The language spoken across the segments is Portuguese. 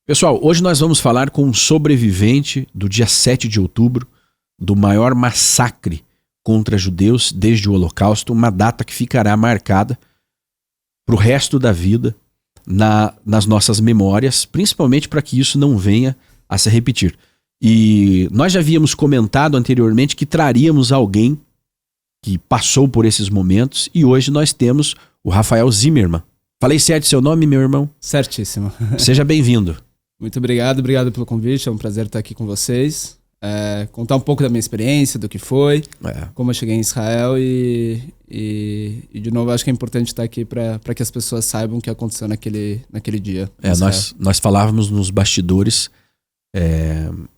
Pessoal, hoje nós vamos falar com um sobrevivente do dia 7 de outubro, do maior massacre contra judeus desde o Holocausto, uma data que ficará marcada para o resto da vida nas nossas memórias, principalmente para que isso não venha a se repetir. E nós já havíamos comentado anteriormente que traríamos alguém que passou por esses momentos, e hoje nós temos o Rafael Zimmermann. Falei certo seu nome, meu irmão? Certíssimo. Seja bem-vindo. Muito obrigado pelo convite, é um prazer estar aqui com vocês. Contar um pouco da minha experiência, do que foi, como eu cheguei em Israel e de novo, acho que é importante estar aqui para que as pessoas saibam o que aconteceu naquele dia. Nós falávamos nos bastidores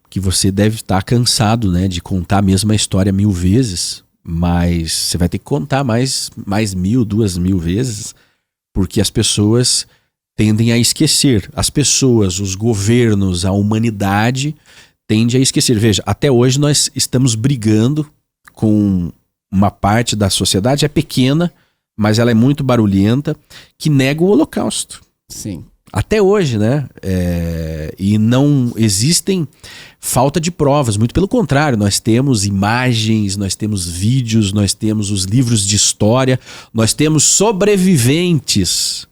que você deve estar cansado, né, de contar a mesma história 1000 vezes, mas você vai ter que contar mais 1000, 2000 vezes, porque as pessoas tendem a esquecer. As pessoas, os governos, a humanidade tende a esquecer. Veja, até hoje nós estamos brigando com uma parte da sociedade, é pequena, mas ela é muito barulhenta, que nega o Holocausto. Sim. Até hoje, né? E não existem falta de provas, muito pelo contrário, nós temos imagens, nós temos vídeos, nós temos os livros de história, nós temos sobreviventes.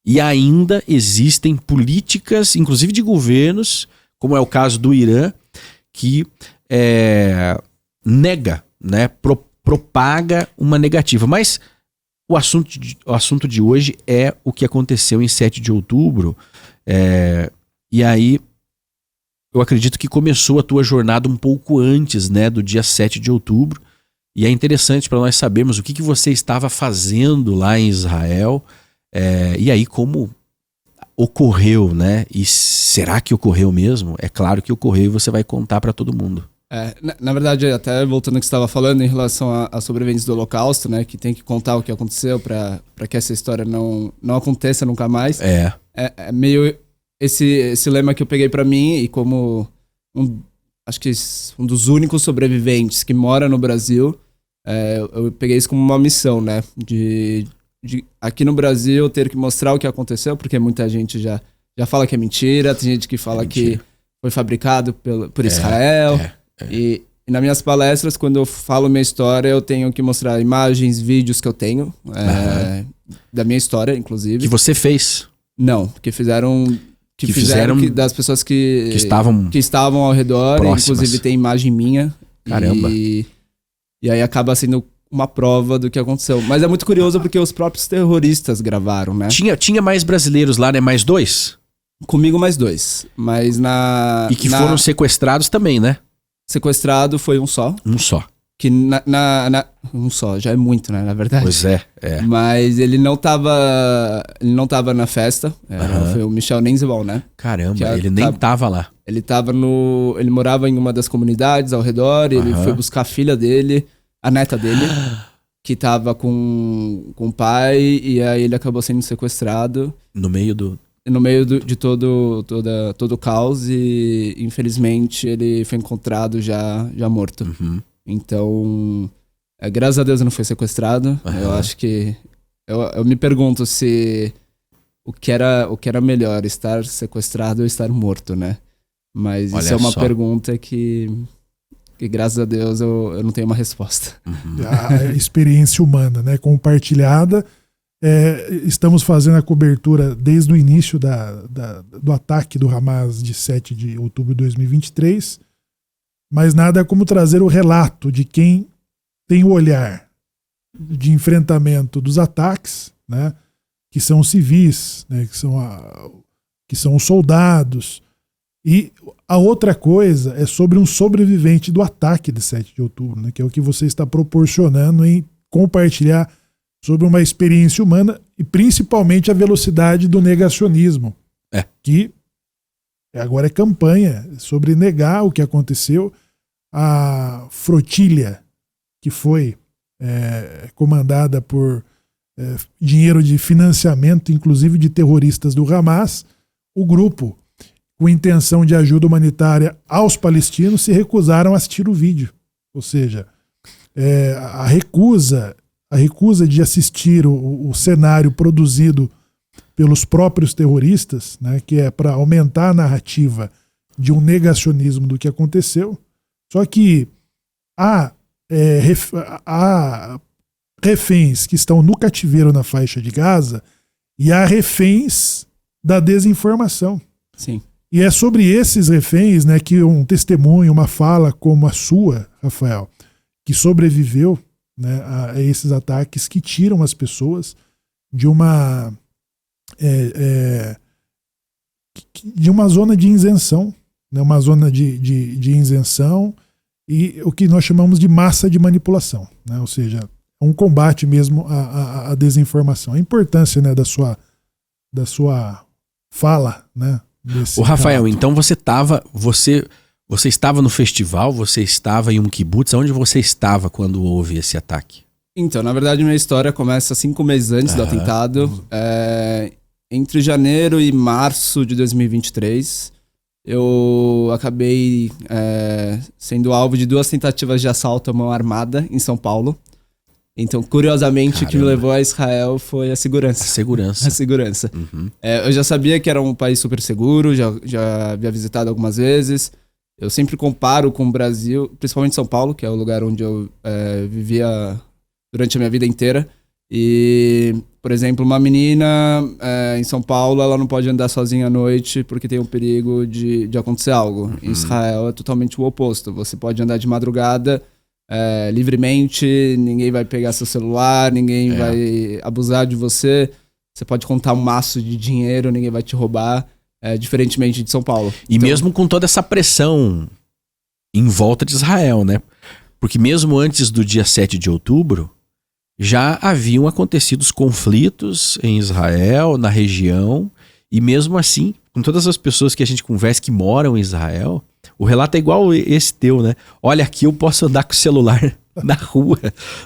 E ainda existem políticas, inclusive de governos, como é o caso do Irã, que nega, né, propaga uma negativa. Mas o assunto de hoje é o que aconteceu em 7 de outubro. E aí, eu acredito que começou a tua jornada um pouco antes, né, do dia 7 de outubro. E é interessante para nós sabermos o que você estava fazendo lá em Israel. E aí como ocorreu, né? E será que ocorreu mesmo? É claro que ocorreu e você vai contar para todo mundo. Na verdade, até voltando ao que você estava falando em relação a sobreviventes do Holocausto, né? Que tem que contar o que aconteceu para que essa história não aconteça nunca mais. É meio esse lema que eu peguei para mim, e como acho que um dos únicos sobreviventes que mora no Brasil, eu peguei isso como uma missão, né? De aqui no Brasil ter que mostrar o que aconteceu, porque muita gente já fala que é mentira, tem gente que fala que foi fabricado por Israel. E nas minhas palestras, quando eu falo minha história, eu tenho que mostrar imagens, vídeos que eu tenho, da minha história, inclusive. Que você fez? Não, que fizeram das pessoas que estavam ao redor, inclusive tem imagem minha. Caramba. E aí acaba sendo uma prova do que aconteceu. Mas é muito curioso porque os próprios terroristas gravaram, né? Tinha mais brasileiros lá, né? Mais 2? Comigo mais 2. Mas E que foram sequestrados também, né? Sequestrado foi um só. Um só. Que um só, já é muito, né? Na verdade. Pois é. Mas ele não tava na festa. Foi o Michel Nenzebal, né? Caramba, ele nem tava lá. Ele morava em uma das comunidades ao redor, e ele foi buscar a filha dele, a neta dele, que tava com o pai, e aí ele acabou sendo sequestrado. No meio de todo o caos, e infelizmente ele foi encontrado já morto. Então, graças a Deus ele não foi sequestrado. Eu acho que... Eu me pergunto se o que era melhor, estar sequestrado ou estar morto, né? Mas isso é uma pergunta que graças a Deus eu não tenho uma resposta. A experiência humana, né, compartilhada. Estamos fazendo a cobertura desde o início do ataque do Hamas de 7 de outubro de 2023, mas nada como trazer o relato de quem tem o olhar de enfrentamento dos ataques, né, que são civis, né, que são os soldados. E a outra coisa é sobre um sobrevivente do ataque de 7 de outubro, né, que é o que você está proporcionando em compartilhar sobre uma experiência humana e principalmente a velocidade do negacionismo, que agora é campanha sobre negar o que aconteceu. A flotilha que foi comandada por dinheiro de financiamento, inclusive de terroristas do Hamas, o grupo com intenção de ajuda humanitária aos palestinos se recusaram a assistir o vídeo. Ou seja, a recusa de assistir o cenário produzido pelos próprios terroristas, né, que é para aumentar a narrativa de um negacionismo do que aconteceu. Só que há reféns que estão no cativeiro na faixa de Gaza e há reféns da desinformação. Sim. E é sobre esses reféns, né, que um testemunho, uma fala como a sua, Rafael, que sobreviveu, né, a esses ataques que tiram as pessoas de uma zona de isenção, né, uma zona de isenção e o que nós chamamos de massa de manipulação, né, ou seja, um combate mesmo à desinformação. A importância, né, da sua fala, né? O Rafael, então você estava no festival, você estava em um kibutz, onde você estava quando houve esse ataque? Então, na verdade, minha história começa 5 meses antes do atentado. Entre janeiro e março de 2023, eu acabei sendo alvo de 2 tentativas de assalto à mão armada em São Paulo. Então, curiosamente, o que me levou a Israel foi a segurança. A segurança. Uhum. Eu já sabia que era um país super seguro, já havia visitado algumas vezes. Eu sempre comparo com o Brasil, principalmente São Paulo, que é o lugar onde eu vivia durante a minha vida inteira. E, por exemplo, uma menina em São Paulo, ela não pode andar sozinha à noite porque tem o perigo de acontecer algo. Uhum. Em Israel é totalmente o oposto. Você pode andar de madrugada livremente, ninguém vai pegar seu celular, ninguém vai abusar de você. Você pode contar um maço de dinheiro, ninguém vai te roubar, diferentemente de São Paulo. E então, mesmo com toda essa pressão em volta de Israel, né? Porque mesmo antes do dia 7 de outubro, já haviam acontecido os conflitos em Israel, na região, e mesmo assim, com todas as pessoas que a gente conversa que moram em Israel, o relato é igual esse teu, né? Olha, aqui eu posso andar com o celular na rua,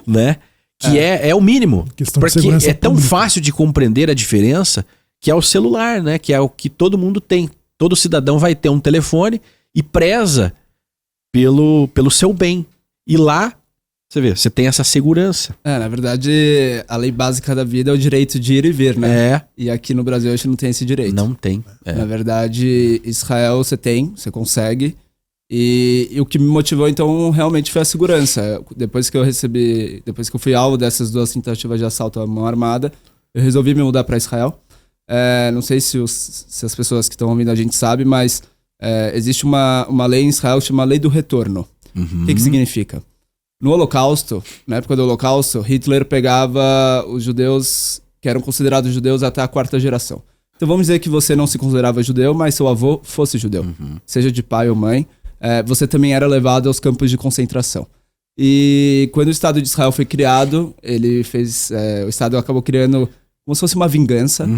né? Que é o mínimo. Porque é tão fácil de compreender a diferença que é o celular, né? Que é o que todo mundo tem. Todo cidadão vai ter um telefone e preza pelo seu bem. E lá, você vê, você tem essa segurança. Na verdade, a lei básica da vida é o direito de ir e vir, né? E aqui no Brasil a gente não tem esse direito. Não tem. Na verdade, Israel você consegue. E o que me motivou, então, realmente foi a segurança. Depois que eu fui alvo dessas 2 tentativas de assalto à mão armada, eu resolvi me mudar para Israel. Não sei se as pessoas que estão ouvindo a gente sabem, mas existe uma lei em Israel que chama Lei do Retorno. Uhum. O que significa? No Holocausto, na época do Holocausto, Hitler pegava os judeus que eram considerados judeus até a 4ª geração. Então vamos dizer que você não se considerava judeu, mas seu avô fosse judeu, seja de pai ou mãe. Você também era levado aos campos de concentração. E quando o Estado de Israel foi criado, o Estado acabou criando como se fosse uma vingança,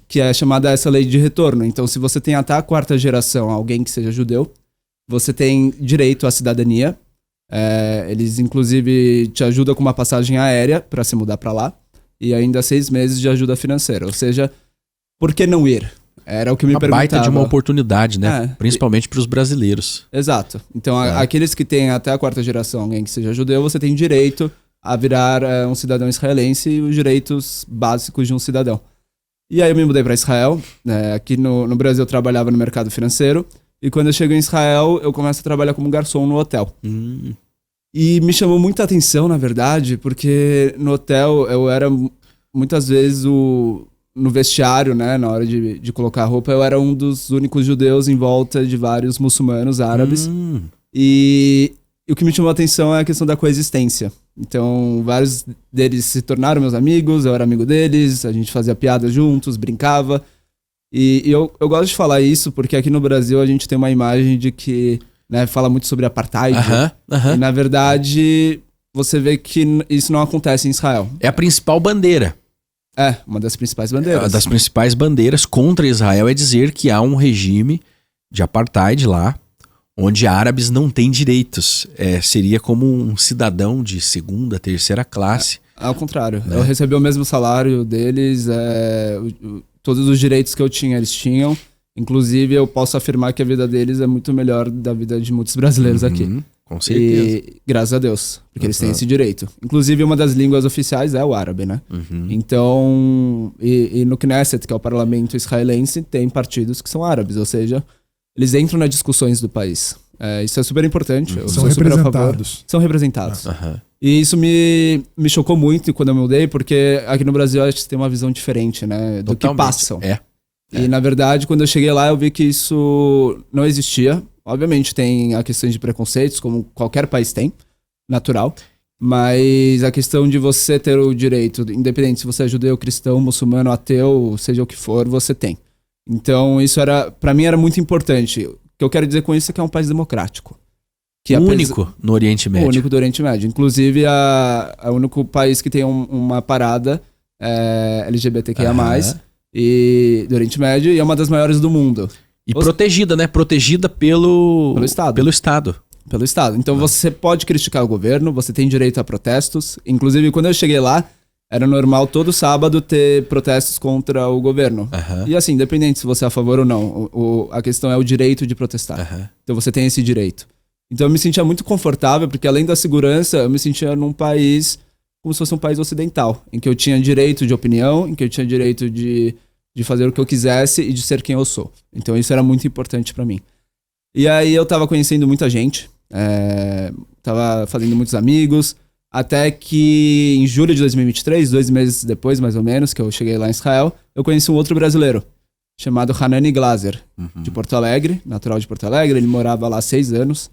que é chamada essa lei de retorno. Então, se você tem até a 4ª geração alguém que seja judeu, você tem direito à cidadania. Eles, inclusive, te ajudam com uma passagem aérea para se mudar para lá e ainda 6 meses de ajuda financeira. Ou seja, por que não ir? Era o que me perguntava. Baita de uma oportunidade, né? Principalmente para os brasileiros. Exato. Então, aqueles que têm até a 4ª geração alguém que seja judeu, você tem direito a virar um cidadão israelense e os direitos básicos de um cidadão. E aí eu me mudei para Israel. Aqui no Brasil eu trabalhava no mercado financeiro. E quando eu chego em Israel, eu começo a trabalhar como garçom no hotel. E me chamou muita atenção, na verdade, porque no hotel eu era muitas vezes no vestiário, né, na hora de colocar a roupa, eu era um dos únicos judeus em volta de vários muçulmanos árabes. E o que me chamou a atenção é a questão da coexistência. Então, vários deles se tornaram meus amigos, eu era amigo deles, a gente fazia piada juntos, brincava. E eu gosto de falar isso porque aqui no Brasil a gente tem uma imagem de que, né, fala muito sobre apartheid. E, na verdade, você vê que isso não acontece em Israel. É a principal bandeira. Uma das principais bandeiras. Uma das principais bandeiras contra Israel é dizer que há um regime de apartheid lá, onde árabes não têm direitos. Seria como um cidadão de 2ª, 3ª classe. Ao contrário. Eu recebi o mesmo salário deles, todos os direitos que eu tinha, eles tinham. Inclusive, eu posso afirmar que a vida deles é muito melhor da vida de muitos brasileiros aqui. Com certeza. E graças a Deus, porque eles têm esse direito. Inclusive, uma das línguas oficiais é o árabe, né? Então, e no Knesset, que é o parlamento israelense, tem partidos que são árabes, ou seja, eles entram nas discussões do país. Isso é super importante. São representados. São representados. E isso me chocou muito quando eu mudei, porque aqui no Brasil a gente tem uma visão diferente, né? Do que passam. E, na verdade, quando eu cheguei lá, eu vi que isso não existia. Obviamente tem a questão de preconceitos, como qualquer país tem, natural. Mas a questão de você ter o direito, independente se você é judeu, cristão, muçulmano, ateu, seja o que for, você tem. Então isso pra mim era muito importante. O que eu quero dizer com isso é que é um país democrático. Que único no Oriente Médio. O único do Oriente Médio. Inclusive, o único país que tem uma parada LGBTQIA+, e do Oriente Médio, e é uma das maiores do mundo. E protegida, né? Protegida pelo Estado. Pelo Estado. Então você pode criticar o governo, você tem direito a protestos. Inclusive, quando eu cheguei lá, era normal todo sábado ter protestos contra o governo. E assim, independente se você é a favor ou não, a questão é o direito de protestar. Então você tem esse direito. Então eu me sentia muito confortável, porque além da segurança, eu me sentia num país como se fosse um país ocidental, em que eu tinha direito de opinião, em que eu tinha direito de fazer o que eu quisesse e de ser quem eu sou. Então isso era muito importante pra mim. E aí eu tava conhecendo muita gente, tava fazendo muitos amigos, até que em julho de 2023, 2 meses depois, mais ou menos, que eu cheguei lá em Israel, eu conheci um outro brasileiro, chamado Hanani Glaser, de Porto Alegre, natural de Porto Alegre. Ele morava lá há 6 anos.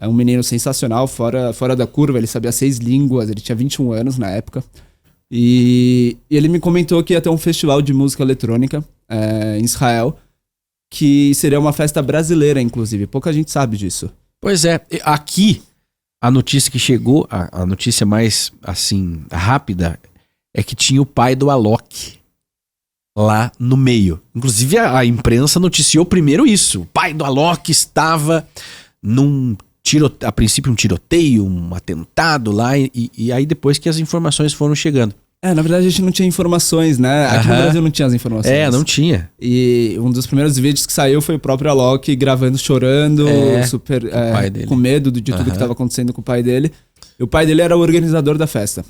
É um menino sensacional, fora da curva, ele sabia 6 línguas, ele tinha 21 anos na época. E ele me comentou que ia ter um festival de música eletrônica em Israel, que seria uma festa brasileira, inclusive. Pouca gente sabe disso. Pois é, aqui a notícia que chegou, a notícia mais, assim, rápida, é que tinha o pai do Alok lá no meio. Inclusive a imprensa noticiou primeiro isso. O pai do Alok estava a princípio um tiroteio, um atentado lá, e aí depois que as informações foram chegando. Na verdade a gente não tinha informações, né? Aqui no Brasil não tinha as informações. Não tinha. E um dos primeiros vídeos que saiu foi o próprio Alok gravando, chorando, super com medo de tudo que estava acontecendo com o pai dele. E o pai dele era o organizador da festa.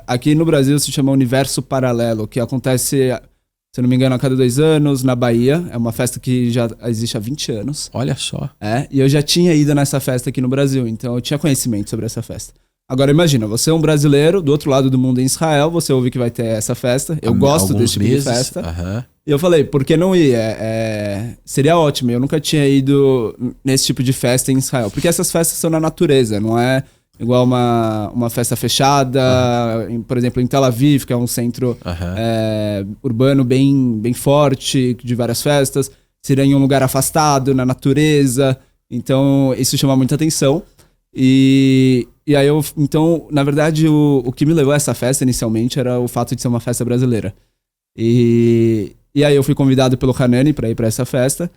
Aqui no Brasil se chama Universo Paralelo, que acontece, se não me engano, a cada 2 anos, na Bahia. É uma festa que já existe há 20 anos. Olha só. E eu já tinha ido nessa festa aqui no Brasil, então eu tinha conhecimento sobre essa festa. Agora imagina, você é um brasileiro, do outro lado do mundo em Israel, você ouve que vai ter essa festa. Eu gosto desse tipo de festa. E eu falei, por que não ir? Seria ótimo. Eu nunca tinha ido nesse tipo de festa em Israel. Porque essas festas são na natureza, não é igual uma festa fechada. Por exemplo, em Tel Aviv, que é um centro urbano bem forte, de várias festas. Seria em um lugar afastado, na natureza. Então, isso chama muita atenção. E aí então, na verdade, o que me levou a essa festa inicialmente era o fato de ser uma festa brasileira. E aí eu fui convidado pelo Hanani para ir para essa festa.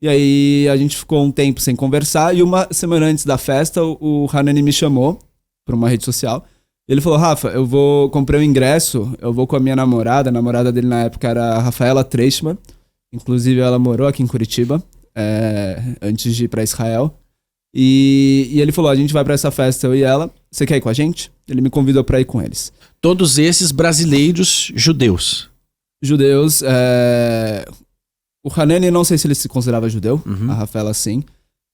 E aí a gente ficou um tempo sem conversar. E uma semana antes da festa, o Hanani me chamou para uma rede social. Ele falou, Rafa, comprei um ingresso, eu vou com a minha namorada. A namorada dele na época era a Rafaela Treichmann. Inclusive ela morou aqui em Curitiba, antes de ir para Israel. E ele falou, a gente vai pra essa festa, eu e ela, você quer ir com a gente? Ele me convidou pra ir com eles. Todos esses brasileiros judeus. Judeus, o Hanani, não sei se ele se considerava judeu, a Rafaela sim,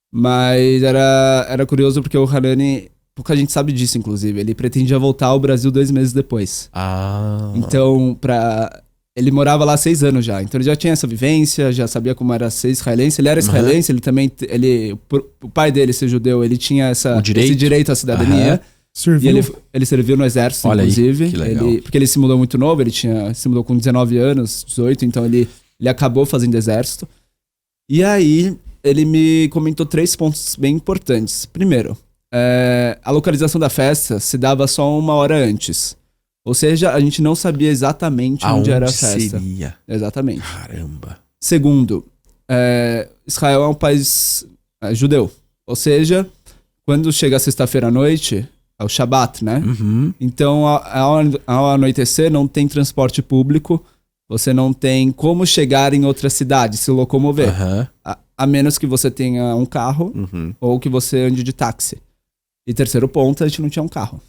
mas era curioso porque o Hanani, pouca gente sabe disso inclusive, ele pretendia voltar ao Brasil 2 meses depois. Então, ele morava lá há 6 anos já, então ele já tinha essa vivência, já sabia como era ser israelense. Ele era israelense, ele também, o pai dele ser judeu, ele tinha esse direito à cidadania. E ele serviu no exército, inclusive. Aí, que legal. Porque ele se mudou muito novo, se mudou com 19 anos, 18, então ele acabou fazendo exército. E aí, ele me comentou 3 pontos bem importantes. Primeiro, a localização da festa se dava só 1 hora antes. Ou seja, a gente não sabia exatamente onde era a festa. Seria? Exatamente. Caramba. Segundo, Israel é um país judeu. Ou seja, quando chega a sexta-feira à noite, é o Shabat, né? Então, ao anoitecer, não tem transporte público. Você não tem como chegar em outra cidade, se locomover. a menos que você tenha um carro ou que você ande de táxi. E terceiro ponto, a gente não tinha um carro.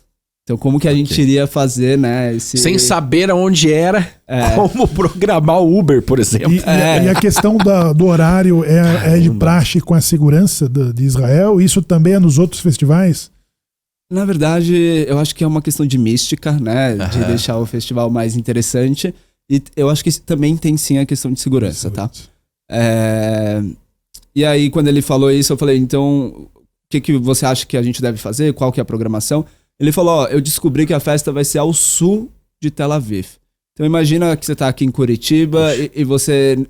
Então, como que a gente iria fazer, né? Sem saber aonde era, como programar o Uber, por exemplo. E a questão do horário é de praxe com a segurança de Israel? Isso também é nos outros festivais? Na verdade, eu acho que é uma questão de mística, né? De deixar o festival mais interessante. E eu acho que também tem sim a questão de segurança, tá? E aí, quando ele falou isso, eu falei, então, o que você acha que a gente deve fazer? Qual que é a programação? Ele falou, eu descobri que a festa vai ser ao sul de Tel Aviv. Então imagina que você tá aqui em Curitiba e você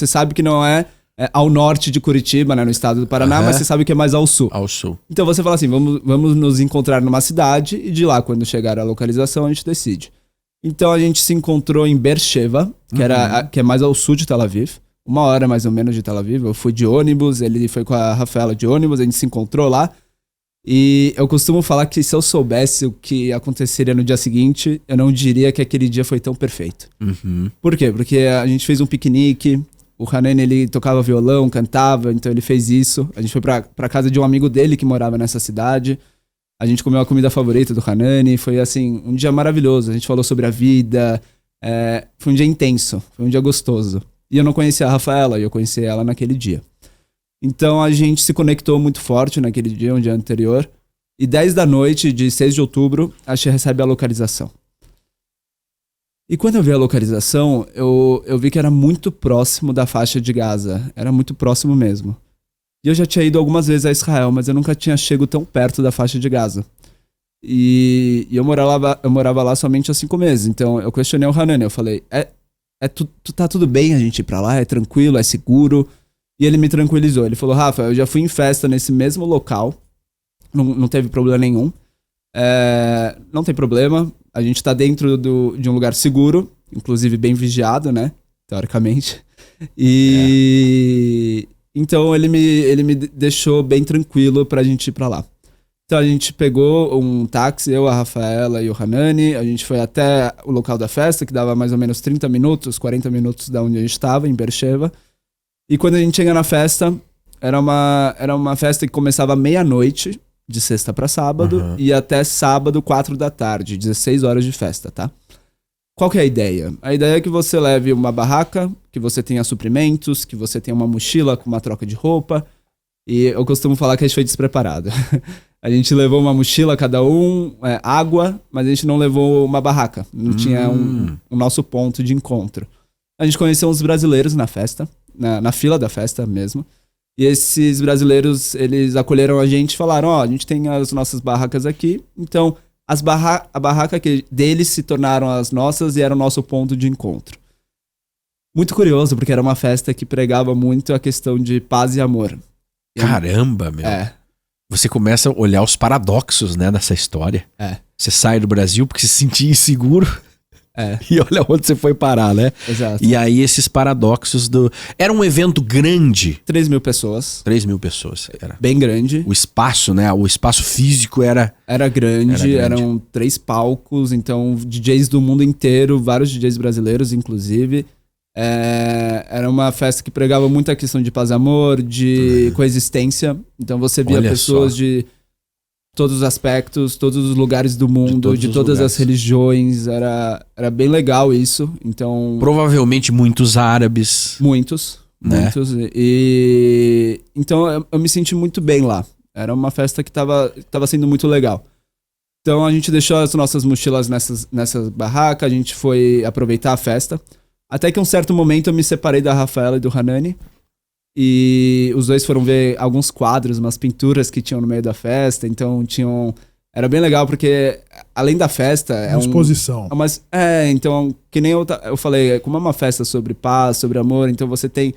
sabe que não é ao norte de Curitiba, né, no estado do Paraná, mas você sabe que é mais ao sul. Ao sul. Então você fala assim, vamos nos encontrar numa cidade e de lá, quando chegar a localização, a gente decide. Então a gente se encontrou em Beersheba, que é mais ao sul de Tel Aviv, 1 hora mais ou menos de Tel Aviv. Eu fui de ônibus, ele foi com a Rafaela de ônibus, a gente se encontrou lá. E eu costumo falar que se eu soubesse o que aconteceria no dia seguinte, eu não diria que aquele dia foi tão perfeito. Por quê? Porque a gente fez um piquenique, o Hanan, ele tocava violão, cantava, então ele fez isso. A gente foi pra casa de um amigo dele que morava nessa cidade. A gente comeu a comida favorita do Hanan, foi assim, um dia maravilhoso. A gente falou sobre a vida, foi um dia intenso, foi um dia gostoso. E eu não conhecia a Rafaela, e eu conheci ela naquele dia. Então a gente se conectou muito forte naquele dia, um dia anterior. E 10 da noite, de 6 de outubro, a gente recebe a localização. E quando eu vi a localização, eu vi que era muito próximo da faixa de Gaza. Era muito próximo mesmo. E eu já tinha ido algumas vezes a Israel, mas eu nunca tinha chegado tão perto da faixa de Gaza. E eu morava lá somente há 5 meses. Então eu questionei o Hanan, eu falei, tá tudo bem a gente ir pra lá? É tranquilo, é seguro? E ele me tranquilizou. Ele falou, Rafa, eu já fui em festa nesse mesmo local. Não teve problema nenhum. Não tem problema. A gente tá dentro de um lugar seguro. Inclusive bem vigiado, né? Teoricamente. E... Então ele me deixou bem tranquilo pra gente ir pra lá. Então a gente pegou um táxi, eu, a Rafaela e o Hanani. A gente foi até o local da festa, que dava mais ou menos 30 minutos, 40 minutos da onde a gente estava, em Beersheba. E quando a gente chega na festa, era uma festa que começava meia-noite, de sexta pra sábado, e até sábado, 4 da tarde, 16 horas de festa, tá? Qual que é a ideia? A ideia é que você leve uma barraca, que você tenha suprimentos, que você tenha uma mochila com uma troca de roupa. E eu costumo falar que a gente foi despreparado. A gente levou uma mochila cada um, água, mas a gente não levou uma barraca. Não tinha um nosso ponto de encontro. A gente conheceu uns brasileiros na festa. Na fila da festa mesmo. E esses brasileiros, eles acolheram a gente e falaram, a gente tem as nossas barracas aqui, então a barraca deles se tornaram as nossas e era o nosso ponto de encontro. Muito curioso, porque era uma festa que pregava muito a questão de paz e amor. Caramba, meu. Você começa a olhar os paradoxos, né, nessa história. Você sai do Brasil porque se sentia inseguro. E olha onde você foi parar, né? Exato. E aí esses paradoxos do... Era um evento grande. 3 mil pessoas. 3 mil pessoas. Era. Bem grande. O espaço, né? O espaço físico era... Era grande. Eram 3 palcos. Então, DJs do mundo inteiro. Vários DJs brasileiros, inclusive. Era uma festa que pregava muito a questão de paz e amor, de coexistência. Então você via pessoas de... todos os aspectos, todos os lugares do mundo, de todas as religiões, era bem legal isso, então... Provavelmente muitos árabes. Muitos. E então eu me senti muito bem lá. Era uma festa que tava sendo muito legal. Então a gente deixou as nossas mochilas nessa barraca, a gente foi aproveitar a festa. Até que um certo momento eu me separei da Rafaela e do Hanani. E os dois foram ver alguns quadros, umas pinturas que tinham no meio da festa. Então era bem legal porque além da festa... Uma exposição. Então, que nem eu falei, como é uma festa sobre paz, sobre amor, então você tem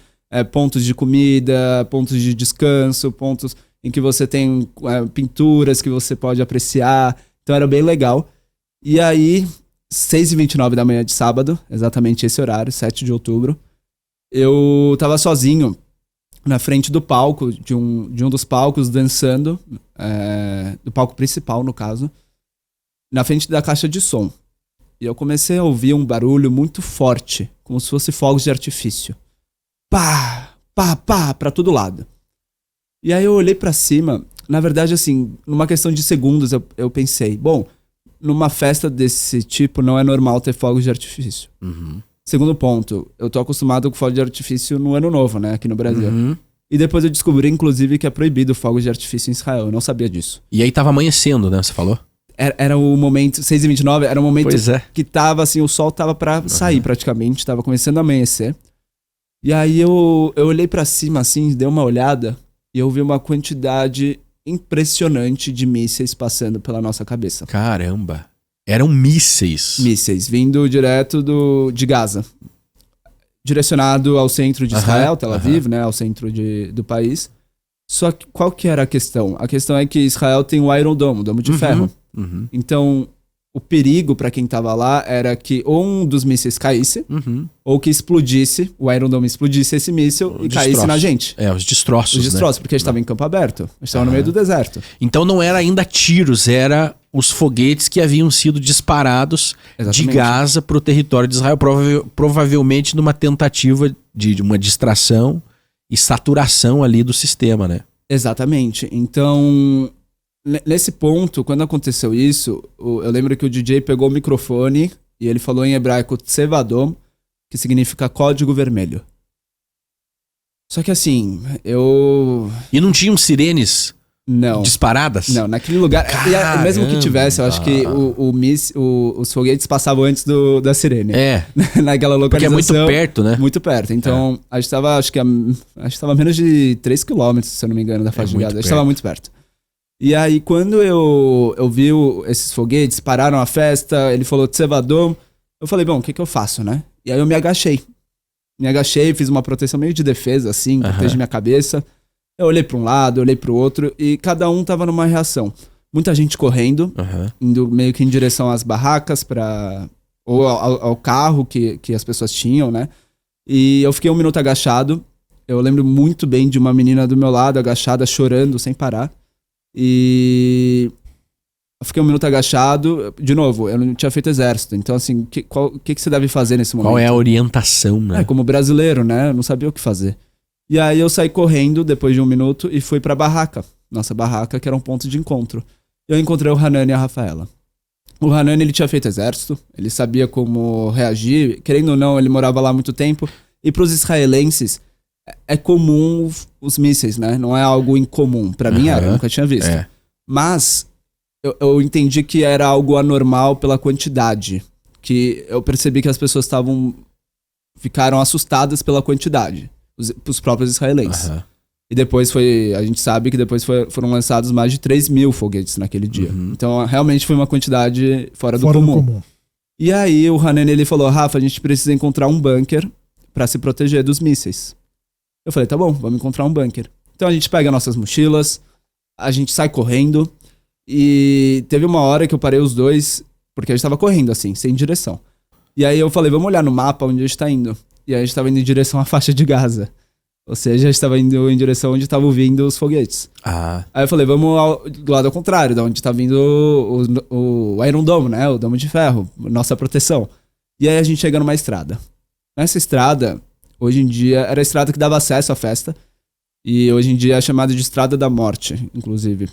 pontos de comida, pontos de descanso, pontos em que você tem pinturas que você pode apreciar. Então era bem legal. E aí, 6h29 da manhã de sábado, exatamente esse horário, 7 de outubro, eu tava sozinho na frente do palco, de um dos palcos, dançando, do palco principal, no caso, na frente da caixa de som. E eu comecei a ouvir um barulho muito forte, como se fosse fogos de artifício. Pá! pá, pá, pra todo lado. E aí eu olhei pra cima, na verdade, assim, numa questão de segundos, eu pensei, bom, numa festa desse tipo não é normal ter fogos de artifício. Segundo ponto, eu tô acostumado com fogo de artifício no Ano Novo, né, aqui no Brasil. E depois eu descobri, inclusive, que é proibido fogos de artifício em Israel. Eu não sabia disso. E aí tava amanhecendo, né? Você falou? Era o momento, 6h29, era o momento é. que tava, assim, o sol tava pra sair praticamente, tava começando a amanhecer. E aí eu olhei pra cima, assim, dei uma olhada e eu vi uma quantidade impressionante de mísseis passando pela nossa cabeça. Caramba! Eram mísseis. Mísseis, vindo direto de Gaza. Direcionado ao centro de Israel, Tel Aviv, né, ao centro do país. Só que qual que era a questão? A questão é que Israel tem o Iron Dome, o Domo de Ferro. Então, o perigo para quem tava lá era que ou um dos mísseis caísse, ou que explodisse, o Iron Dome explodisse esse míssil e caísse na gente. Os destroços, Os destroços, porque a gente tava em campo aberto. A gente tava no meio do deserto. Então não era ainda tiros, era os foguetes que haviam sido disparados de Gaza pro território de Israel, provavelmente numa tentativa de uma distração e saturação ali do sistema, né? Exatamente. Então, nesse ponto, quando aconteceu isso, eu lembro que o DJ pegou o microfone e ele falou em hebraico Tsevadom, que significa código vermelho. Só que assim, E não tinham sirenes disparadas? Não, naquele lugar... Caramba. Mesmo que tivesse, eu acho que os foguetes passavam antes da sirene. Naquela localização. Porque é muito perto, né? Muito perto. Então, a gente tava, acho que tava a menos de 3 km, se eu não me engano, da faixa de Gaza. A gente tava muito perto. E aí, quando eu vi esses foguetes, pararam a festa, ele falou Tsevadom, eu falei, bom, o que eu faço, né? E aí eu me agachei. Fiz uma proteção meio de defesa, assim, protege minha cabeça. Eu olhei pra um lado, olhei pro outro, e cada um tava numa reação. Muita gente correndo, indo meio que em direção às barracas, ou ao carro que as pessoas tinham, né? E eu fiquei 1 minuto agachado. Eu lembro muito bem de uma menina do meu lado, agachada, chorando, sem parar. E eu fiquei 1 minuto agachado. De novo, eu não tinha feito exército. Então, assim, o que você deve fazer nesse momento? Qual é a orientação, né? Como brasileiro, né? Eu não sabia o que fazer. E aí eu saí correndo depois de 1 minuto e fui pra barraca. Nossa barraca, que era um ponto de encontro. Eu encontrei o Hanan e a Rafaela. O Hanan, ele tinha feito exército. Ele sabia como reagir. Querendo ou não, ele morava lá há muito tempo. E pros israelenses, é comum os mísseis, né? Não é algo incomum. Pra mim era, eu nunca tinha visto. Mas eu entendi que era algo anormal pela quantidade. Que eu percebi que as pessoas ficaram assustadas pela quantidade. Os próprios israelenses. E depois a gente sabe que depois foram lançados mais de 3.000 foguetes naquele dia. Então realmente foi uma quantidade fora do comum. E aí o Hanan, ele falou, Rafa, a gente precisa encontrar um bunker pra se proteger dos mísseis. Eu falei, tá bom, vamos encontrar um bunker. Então a gente pega nossas mochilas, a gente sai correndo, e teve uma hora que eu parei os dois, porque a gente tava correndo assim, sem direção. E aí eu falei, vamos olhar no mapa onde a gente tá indo. E aí a gente tava indo em direção à faixa de Gaza. Ou seja, a gente tava indo em direção onde estavam vindo os foguetes. Aí eu falei, vamos do lado ao contrário, da onde tá vindo o Iron Dome, né? O Domo de Ferro, nossa proteção. E aí a gente chega numa estrada. Nessa estrada, hoje em dia, era a estrada que dava acesso à festa. E hoje em dia é chamada de Estrada da Morte, inclusive.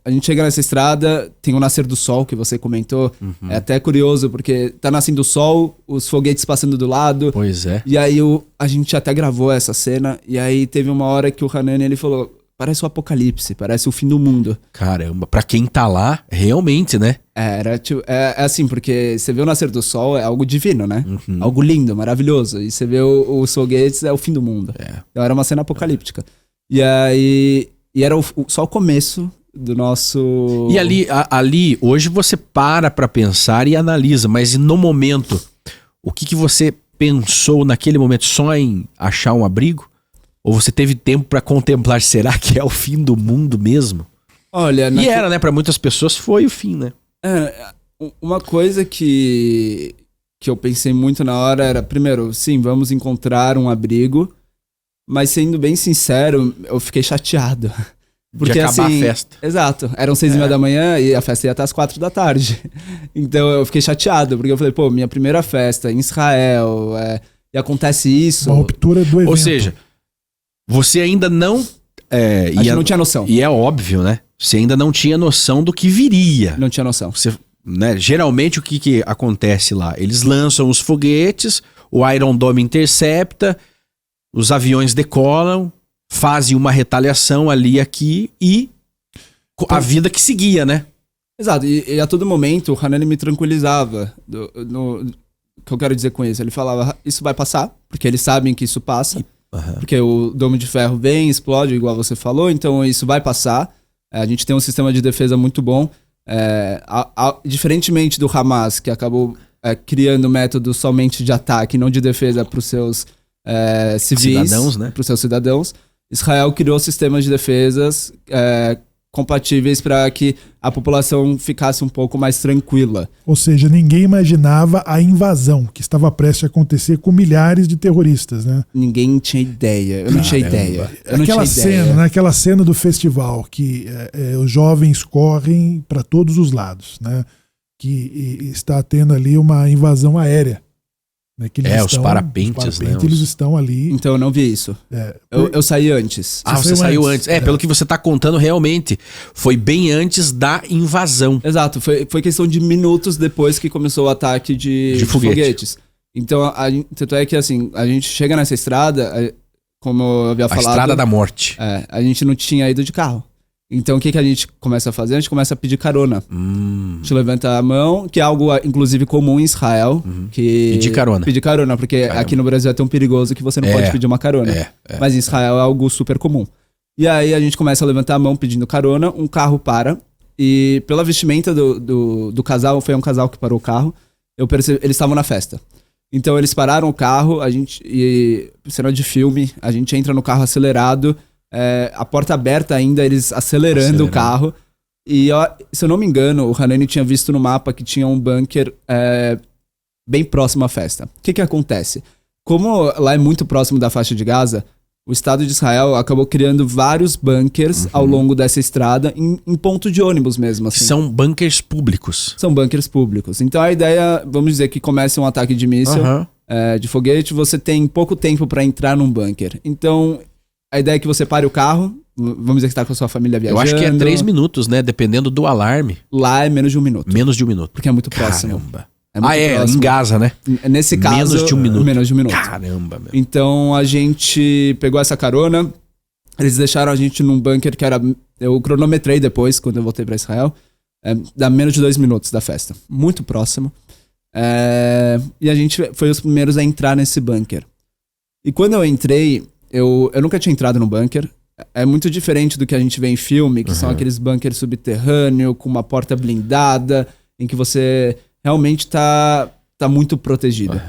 A gente chega nessa estrada, tem o nascer do sol que você comentou. É até curioso, porque tá nascendo o sol, os foguetes passando do lado. Pois é. E aí a gente até gravou essa cena. E aí teve uma hora que o Hanan, ele falou, parece o apocalipse, parece o fim do mundo. Caramba, pra quem tá lá, realmente, né? É assim, porque você vê o nascer do sol, é algo divino, né? Algo lindo, maravilhoso. E você vê os foguetes, é o fim do mundo. Então era uma cena apocalíptica. E aí... E era só o começo do nosso... E ali hoje você para pra pensar e analisa, mas no momento, o que você pensou naquele momento? Só em achar um abrigo? Ou você teve tempo pra contemplar, será que é o fim do mundo mesmo? Olha... era, né? Pra muitas pessoas foi o fim, né? Uma coisa que eu pensei muito na hora era, primeiro, sim, vamos encontrar um abrigo. Mas sendo bem sincero, eu fiquei chateado. Porque, de acabar a festa. Exato. Eram 6h30 da manhã e a festa ia até as 4 da tarde. Então eu fiquei chateado, porque eu falei, pô, minha primeira festa em Israel, e acontece isso... Uma ruptura do evento. Ou seja, você ainda não... a gente não tinha noção. E é óbvio, né? Você ainda não tinha noção do que viria. Não tinha noção. Você, né? Geralmente o que acontece lá? Eles lançam os foguetes, o Iron Dome intercepta, os aviões decolam, fazem uma retaliação ali e aqui e a vida que seguia, né? Exato, e a todo momento o Hanani me tranquilizava. O que eu quero dizer com isso? Ele falava, isso vai passar, porque eles sabem que isso passa. Porque o Domo de Ferro vem, explode, igual você falou, então isso vai passar. A gente tem um sistema de defesa muito bom. Diferentemente do Hamas, que acabou criando métodos somente de ataque, não de defesa para os seus civis, cidadãos, né? Para os seus cidadãos, Israel criou sistemas de defesas compatíveis para que a população ficasse um pouco mais tranquila. Ou seja, ninguém imaginava a invasão que estava prestes a acontecer com milhares de terroristas, né? Ninguém tinha ideia. Eu não tinha ideia. Aquela cena do festival que os jovens correm para todos os lados, né? Que está tendo ali uma invasão aérea. Né? Os parapentes, né? Eles estão ali. Então eu não vi isso. Eu saí antes. Você saiu antes. Pelo que você está contando, realmente foi bem antes da invasão. Exato, foi questão de minutos depois que começou o ataque de foguetes. Então, tanto é que assim, a gente chega nessa estrada, como eu havia falado... A estrada da morte. A gente não tinha ido de carro. Então, o que a gente começa a fazer? A gente começa a pedir carona. A gente levanta a mão, que é algo, inclusive, comum em Israel. Pedir carona. Pedir carona, porque aqui no Brasil é tão perigoso que você não pode pedir uma carona. Mas em Israel é algo super comum. E aí, a gente começa a levantar a mão pedindo carona, um carro para, e pela vestimenta do casal, foi um casal que parou o carro, eu percebi, eles estavam na festa. Então, eles pararam o carro, cena de filme, a gente entra no carro acelerado, a porta aberta ainda, eles acelerando o carro. E se eu não me engano, o Hanani tinha visto no mapa que tinha um bunker bem próximo à festa. O que acontece? Como lá é muito próximo da faixa de Gaza, o Estado de Israel acabou criando vários bunkers ao longo dessa estrada, em ponto de ônibus mesmo. Assim. São bunkers públicos. São bunkers públicos. Então a ideia, vamos dizer que começa um ataque de míssil, de foguete, você tem pouco tempo para entrar num bunker. Então... A ideia é que você pare o carro, vamos dizer que está com a sua família viajando. Eu acho que é 3 minutos, né? Dependendo do alarme. Lá é menos de 1 minuto. Menos de 1 minuto. Porque é muito próximo. Caramba. Próximo. Em Gaza, né? Nesse caso, menos de 1 minuto. Menos de 1 minuto. Caramba, meu. Então a gente pegou essa carona, eles deixaram a gente num bunker que era... Eu cronometrei depois, quando eu voltei para Israel. Dá menos de 2 minutos da festa. Muito próximo. E a gente foi os primeiros a entrar nesse bunker. E quando eu entrei... Eu nunca tinha entrado no bunker. É muito diferente do que a gente vê em filme, que são aqueles bunkers subterrâneos, com uma porta blindada, em que você realmente tá muito protegido.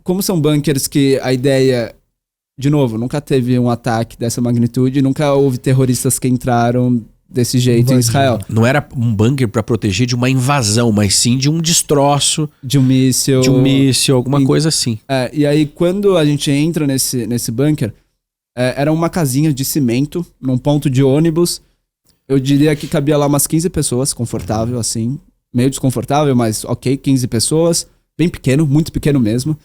Como são bunkers que a ideia... De novo, nunca teve um ataque dessa magnitude, nunca houve terroristas que entraram desse jeito em Israel. Não era um bunker para proteger de uma invasão, mas sim de um destroço. De um míssil. Alguma coisa assim. E aí, quando a gente entra nesse bunker... era uma casinha de cimento, num ponto de ônibus. Eu diria que cabia lá umas 15 pessoas, confortável assim. Meio desconfortável, mas ok, 15 pessoas. Bem pequeno, muito pequeno mesmo.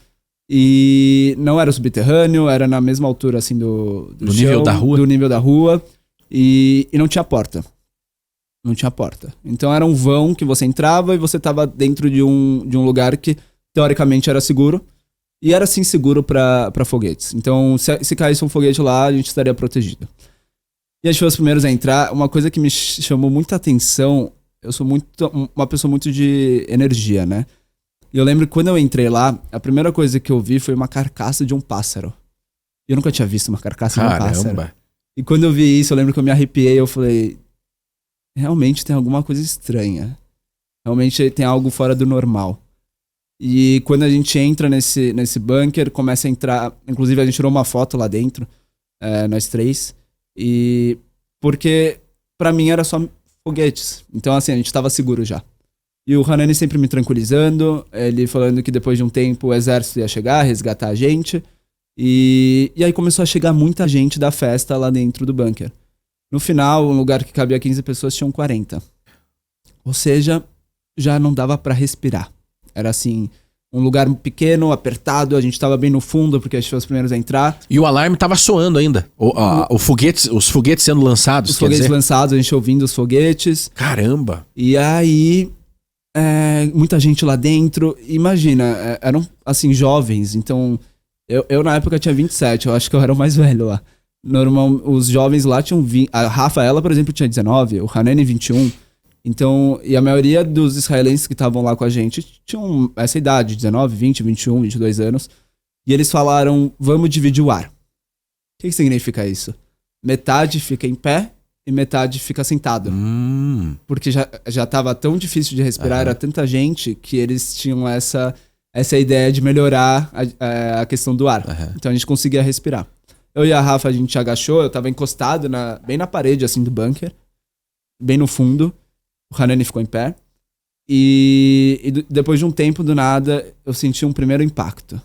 E não era subterrâneo, era na mesma altura assim do chão, nível da rua. Do nível da rua. E não tinha porta. Não tinha porta. Então era um vão que você entrava e você estava dentro de um lugar que teoricamente era seguro. E era sim seguro para foguetes. Então, se caísse um foguete lá, a gente estaria protegido. E a gente foi os primeiros a entrar. Uma coisa que me chamou muita atenção, eu sou uma pessoa muito de energia, né? E eu lembro que quando eu entrei lá, a primeira coisa que eu vi foi uma carcaça de um pássaro. E eu nunca tinha visto uma carcaça de um pássaro. E quando eu vi isso, eu lembro que eu me arrepiei, eu falei... Realmente tem alguma coisa estranha. Realmente tem algo fora do normal. E quando a gente entra nesse bunker, começa a entrar... Inclusive, a gente tirou uma foto lá dentro, nós 3. E porque, pra mim, era só foguetes. Então, assim, a gente tava seguro já. E o Hanani sempre me tranquilizando, ele falando que depois de um tempo o exército ia chegar, resgatar a gente. E aí começou a chegar muita gente da festa lá dentro do bunker. No final, um lugar que cabia 15 pessoas, tinham 40. Ou seja, já não dava pra respirar. Era assim, Um lugar pequeno, apertado, a gente tava bem no fundo, porque a gente foi os primeiros a entrar. E o alarme tava soando ainda. Os foguetes sendo lançados. Os foguetes lançados, a gente ouvindo os foguetes. Caramba! E aí, muita gente lá dentro. Imagina, eram, assim, jovens. Então, eu na época tinha 27, eu acho que eu era o mais velho lá. Normal, os jovens lá tinham 20. A Rafaela, por exemplo, tinha 19, o Hanani 21. Então, e a maioria dos israelenses que estavam lá com a gente tinham essa idade, 19, 20, 21, 22 anos. E eles falaram, vamos dividir o ar. O que significa isso? Metade fica em pé e metade fica sentado. Porque já tava tão difícil de respirar, era tanta gente, que eles tinham essa ideia de melhorar a questão do ar. Então a gente conseguia respirar. Eu e a Rafa, a gente agachou, eu tava encostado bem na parede, assim, do bunker, bem no fundo. O Hanani ficou em pé. E depois de um tempo, do nada, eu senti um primeiro impacto.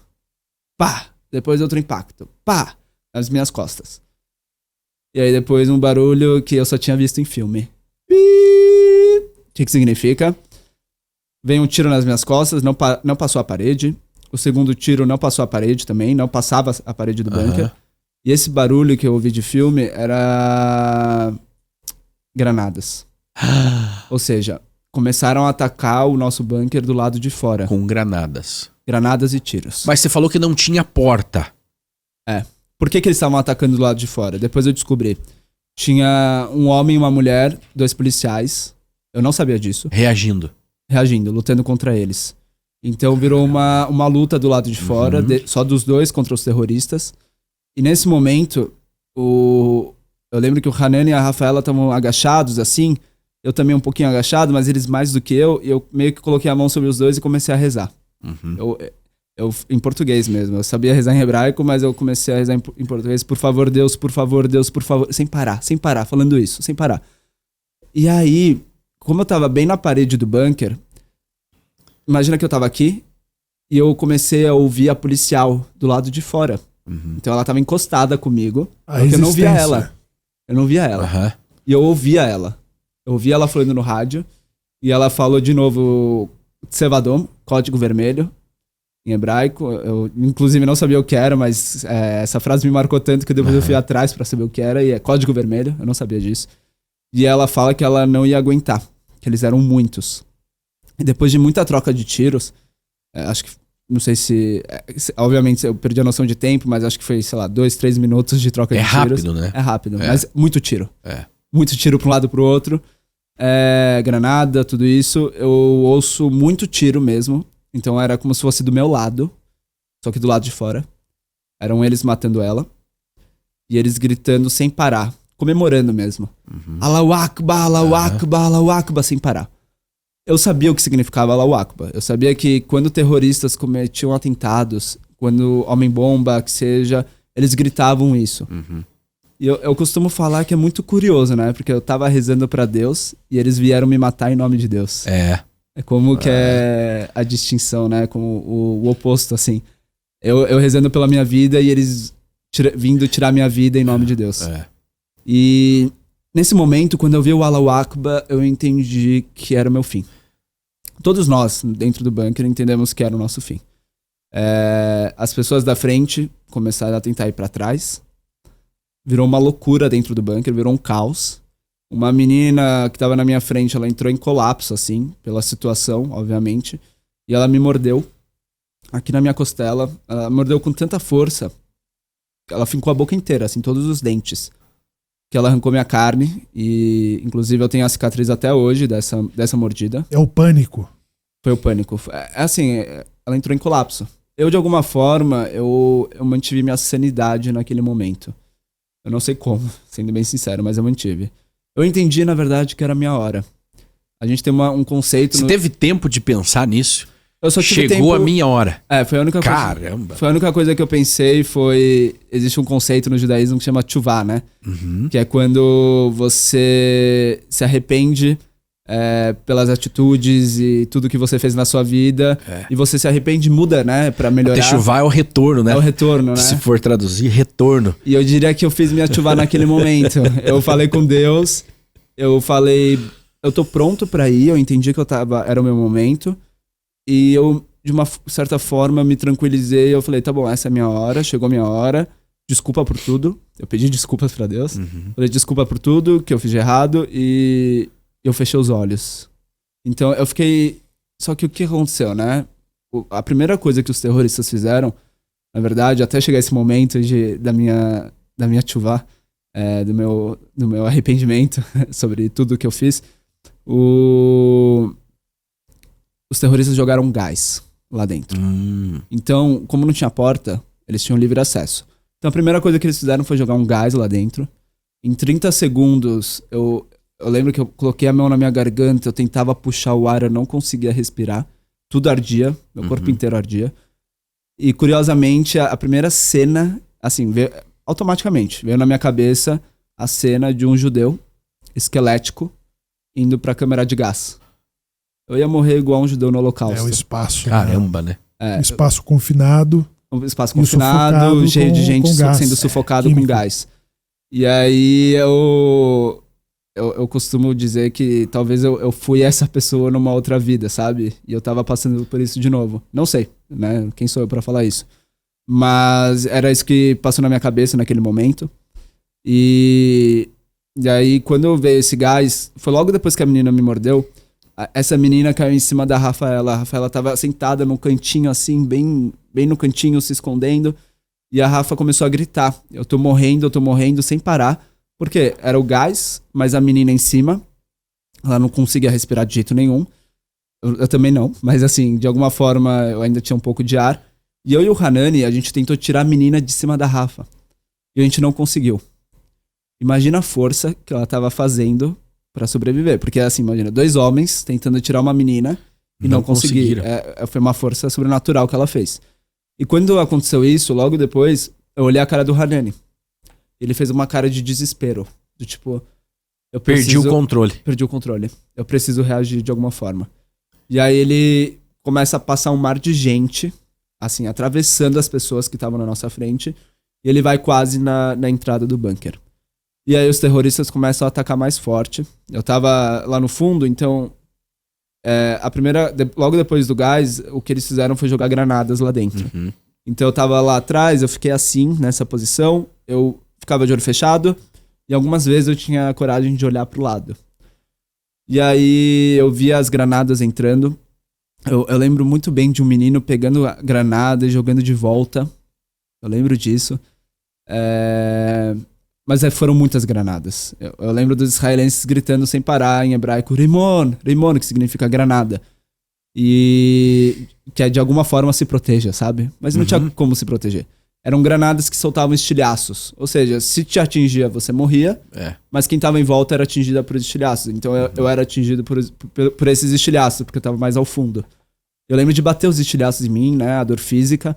Pá! Depois outro impacto. Pá! Nas minhas costas. E aí depois um barulho que eu só tinha visto em filme. O que significa? Veio um tiro nas minhas costas, não passou a parede. O segundo tiro não passou a parede também, não passava a parede do bunker. E esse barulho que eu ouvi de filme era granadas. Ou seja, começaram a atacar o nosso bunker do lado de fora. Com granadas. Granadas e tiros. Mas você falou que não tinha porta. Por que eles estavam atacando do lado de fora? Depois eu descobri. Tinha um homem e uma mulher, 2 policiais. Eu não sabia disso. Reagindo, lutando contra eles. Então virou uma luta do lado de fora, só dos 2 contra os terroristas. E nesse momento, eu lembro que o Hanani e a Rafaela estavam agachados, assim. Eu também um pouquinho agachado, mas eles mais do que eu. E eu meio que coloquei a mão sobre os 2 e comecei a rezar. Eu em português mesmo. Eu sabia rezar em hebraico, mas eu comecei a rezar em português. Por favor, Deus, por favor, Deus, por favor. Sem parar, falando isso, sem parar. E aí, como eu tava bem na parede do bunker, imagina que eu tava aqui e eu comecei a ouvir a policial do lado de fora. Então ela tava encostada comigo, porque eu não via ela. E eu ouvia ela. Eu ouvia ela falando no rádio. E ela falou de novo Tsevadom, código vermelho, em hebraico. Eu inclusive não sabia o que era, mas essa frase me marcou tanto que depois eu fui atrás pra saber o que era. E é código vermelho, eu não sabia disso. E ela fala que ela não ia aguentar, que eles eram muitos. E depois de muita troca de tiros, acho que não sei se... obviamente eu perdi a noção de tempo, mas acho que foi, sei lá, 2, 3 minutos de troca de tiros. É rápido, né? É rápido, mas muito tiro. Muito tiro pra um lado e pro outro. Granada, tudo isso. Eu ouço muito tiro mesmo. Então era como se fosse do meu lado, só que do lado de fora. Eram eles matando ela. E eles gritando sem parar, comemorando mesmo. Allahu Akbar, Allahu Akbar, Allahu Akbar, sem parar. Eu sabia o que significava Allahu Akbar. Eu sabia que quando terroristas cometiam atentados, quando homem-bomba, que seja, eles gritavam isso. E eu costumo falar que é muito curioso, né? Porque eu tava rezando pra Deus e eles vieram me matar em nome de Deus. É como que é a distinção, né? Como o oposto, assim. Eu rezando pela minha vida e eles vindo tirar minha vida em nome de Deus. E nesse momento, quando eu vi o Allahu Akbar, eu entendi que era o meu fim. Todos nós, dentro do bunker, entendemos que era o nosso fim. As pessoas da frente começaram a tentar ir pra trás. Virou uma loucura dentro do bunker, virou um caos. Uma menina que tava na minha frente, ela entrou em colapso, assim, pela situação, obviamente. E ela me mordeu aqui na minha costela. Ela mordeu com tanta força. Ela fincou a boca inteira, assim, todos os dentes. Que ela arrancou minha carne. E, inclusive, eu tenho a cicatriz até hoje dessa mordida. É o pânico. Foi o pânico. Assim, ela entrou em colapso. Eu, de alguma forma, eu mantive minha sanidade naquele momento. Eu não sei como, sendo bem sincero, mas eu mantive. Eu entendi, na verdade, que era a minha hora. A gente tem um conceito... Você teve tempo de pensar nisso? Eu só tive Chegou a minha hora. Foi a única coisa... Caramba! Foi a única coisa que eu pensei, existe um conceito no judaísmo que chama tchuvá, né? Que é quando você se arrepende pelas atitudes e tudo que você fez na sua vida. E você se arrepende e muda, né? Pra melhorar. Tchuvá é o retorno, né? É o retorno, né? Se for traduzir, retorno. E eu diria que eu fiz minha tchuvá naquele momento. Eu falei com Deus, eu falei, eu tô pronto pra ir, eu entendi que era o meu momento. E eu de uma certa forma, me tranquilizei. Eu falei, tá bom, essa é a minha hora, chegou a minha hora. Desculpa por tudo. Eu pedi desculpas pra Deus. Falei, desculpa por tudo que eu fiz de errado. E eu fechei os olhos. Então, eu fiquei... Só que o que aconteceu, né? A primeira coisa que os terroristas fizeram, na verdade, até chegar esse momento da minha tchuvá, do meu arrependimento sobre tudo que eu fiz, os terroristas jogaram gás lá dentro. Então, como não tinha porta, eles tinham livre acesso. Então, a primeira coisa que eles fizeram foi jogar um gás lá dentro. Em 30 segundos, eu lembro que eu coloquei a mão na minha garganta, eu tentava puxar o ar, eu não conseguia respirar. Tudo ardia, meu corpo inteiro ardia. E, curiosamente, a primeira cena, assim, automaticamente, veio na minha cabeça a cena de um judeu esquelético indo pra câmara de gás. Eu ia morrer igual um judeu no Holocausto. O espaço. Caramba, né? Um espaço confinado. Um espaço confinado, cheio de gente sendo sufocado com gás. E aí eu costumo dizer que talvez eu fui essa pessoa numa outra vida, sabe? E eu tava passando por isso de novo. Não sei, né? Quem sou eu pra falar isso? Mas era isso que passou na minha cabeça naquele momento. E aí, quando eu vi esse gás, foi logo depois que a menina me mordeu. Essa menina caiu em cima da Rafaela. A Rafaela tava sentada num cantinho assim, bem no cantinho, se escondendo. E a Rafa começou a gritar. Eu tô morrendo, sem parar. Porque era o gás, mas a menina em cima, ela não conseguia respirar de jeito nenhum. Eu também não, mas assim, de alguma forma eu ainda tinha um pouco de ar. E eu e o Hanani, a gente tentou tirar a menina de cima da Rafa. E a gente não conseguiu. Imagina a força que ela tava fazendo pra sobreviver. Porque assim, imagina, 2 homens tentando tirar uma menina e não conseguiram. Foi uma força sobrenatural que ela fez. E quando aconteceu isso, logo depois, eu olhei a cara do Hanani. Ele fez uma cara de desespero. Do tipo, perdi o controle. Perdi o controle. Eu preciso reagir de alguma forma. E aí ele começa a passar um mar de gente, assim, atravessando as pessoas que estavam na nossa frente. E ele vai quase na entrada do bunker. E aí os terroristas começam a atacar mais forte. Eu tava lá no fundo, então... logo depois do gás, o que eles fizeram foi jogar granadas lá dentro. Então eu tava lá atrás, eu fiquei assim, nessa posição. Eu ficava de olho fechado. E algumas vezes eu tinha coragem de olhar pro lado. E aí eu via as granadas entrando. Eu lembro muito bem de um menino pegando a granada e jogando de volta. Eu lembro disso. Mas foram muitas granadas. Eu lembro dos israelenses gritando sem parar em hebraico, Rimon, Rimon, que significa granada. E que de alguma forma se proteja, sabe? Mas não tinha como se proteger. Eram granadas que soltavam estilhaços. Ou seja, se te atingia, você morria. Mas quem tava em volta era atingida por estilhaços. Então eu era atingido por esses estilhaços, porque eu tava mais ao fundo. Eu lembro de bater os estilhaços em mim, né? A dor física.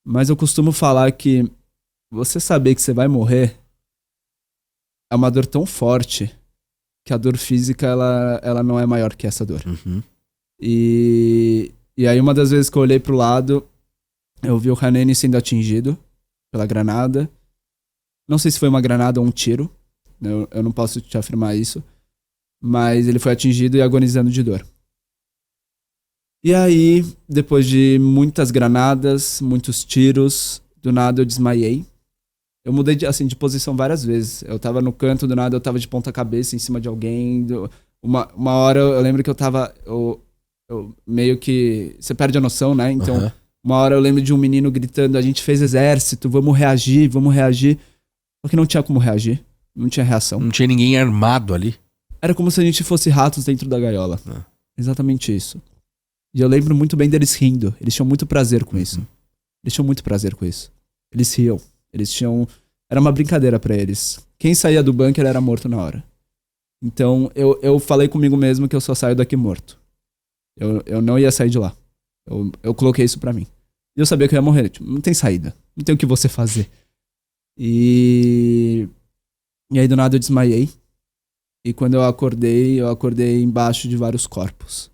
Mas eu costumo falar que você saber que você vai morrer é uma dor tão forte que a dor física, ela não é maior que essa dor. E aí uma das vezes que eu olhei pro lado, eu vi o Hanani sendo atingido pela granada. Não sei se foi uma granada ou um tiro. Eu não posso te afirmar isso. Mas ele foi atingido e agonizando de dor. E aí, depois de muitas granadas, muitos tiros, do nada eu desmaiei. Eu mudei de posição várias vezes. Eu tava no canto, do nada eu tava de ponta cabeça em cima de alguém. Uma hora eu lembro que eu tava... Eu meio que... Você perde a noção, né? Então, uma hora eu lembro de um menino gritando, a gente fez exército, vamos reagir. Só que não tinha como reagir. Não tinha reação. Não tinha ninguém armado ali. Era como se a gente fosse ratos dentro da gaiola. Exatamente isso. E eu lembro muito bem deles rindo. Eles tinham muito prazer com isso. Eles riam. Era uma brincadeira pra eles. Quem saía do bunker era morto na hora. Então eu falei comigo mesmo que eu só saio daqui morto. Eu não ia sair de lá. Eu coloquei isso pra mim. E eu sabia que eu ia morrer. Tipo, não tem saída. Não tem o que você fazer. E aí do nada eu desmaiei. E quando eu acordei embaixo de vários corpos.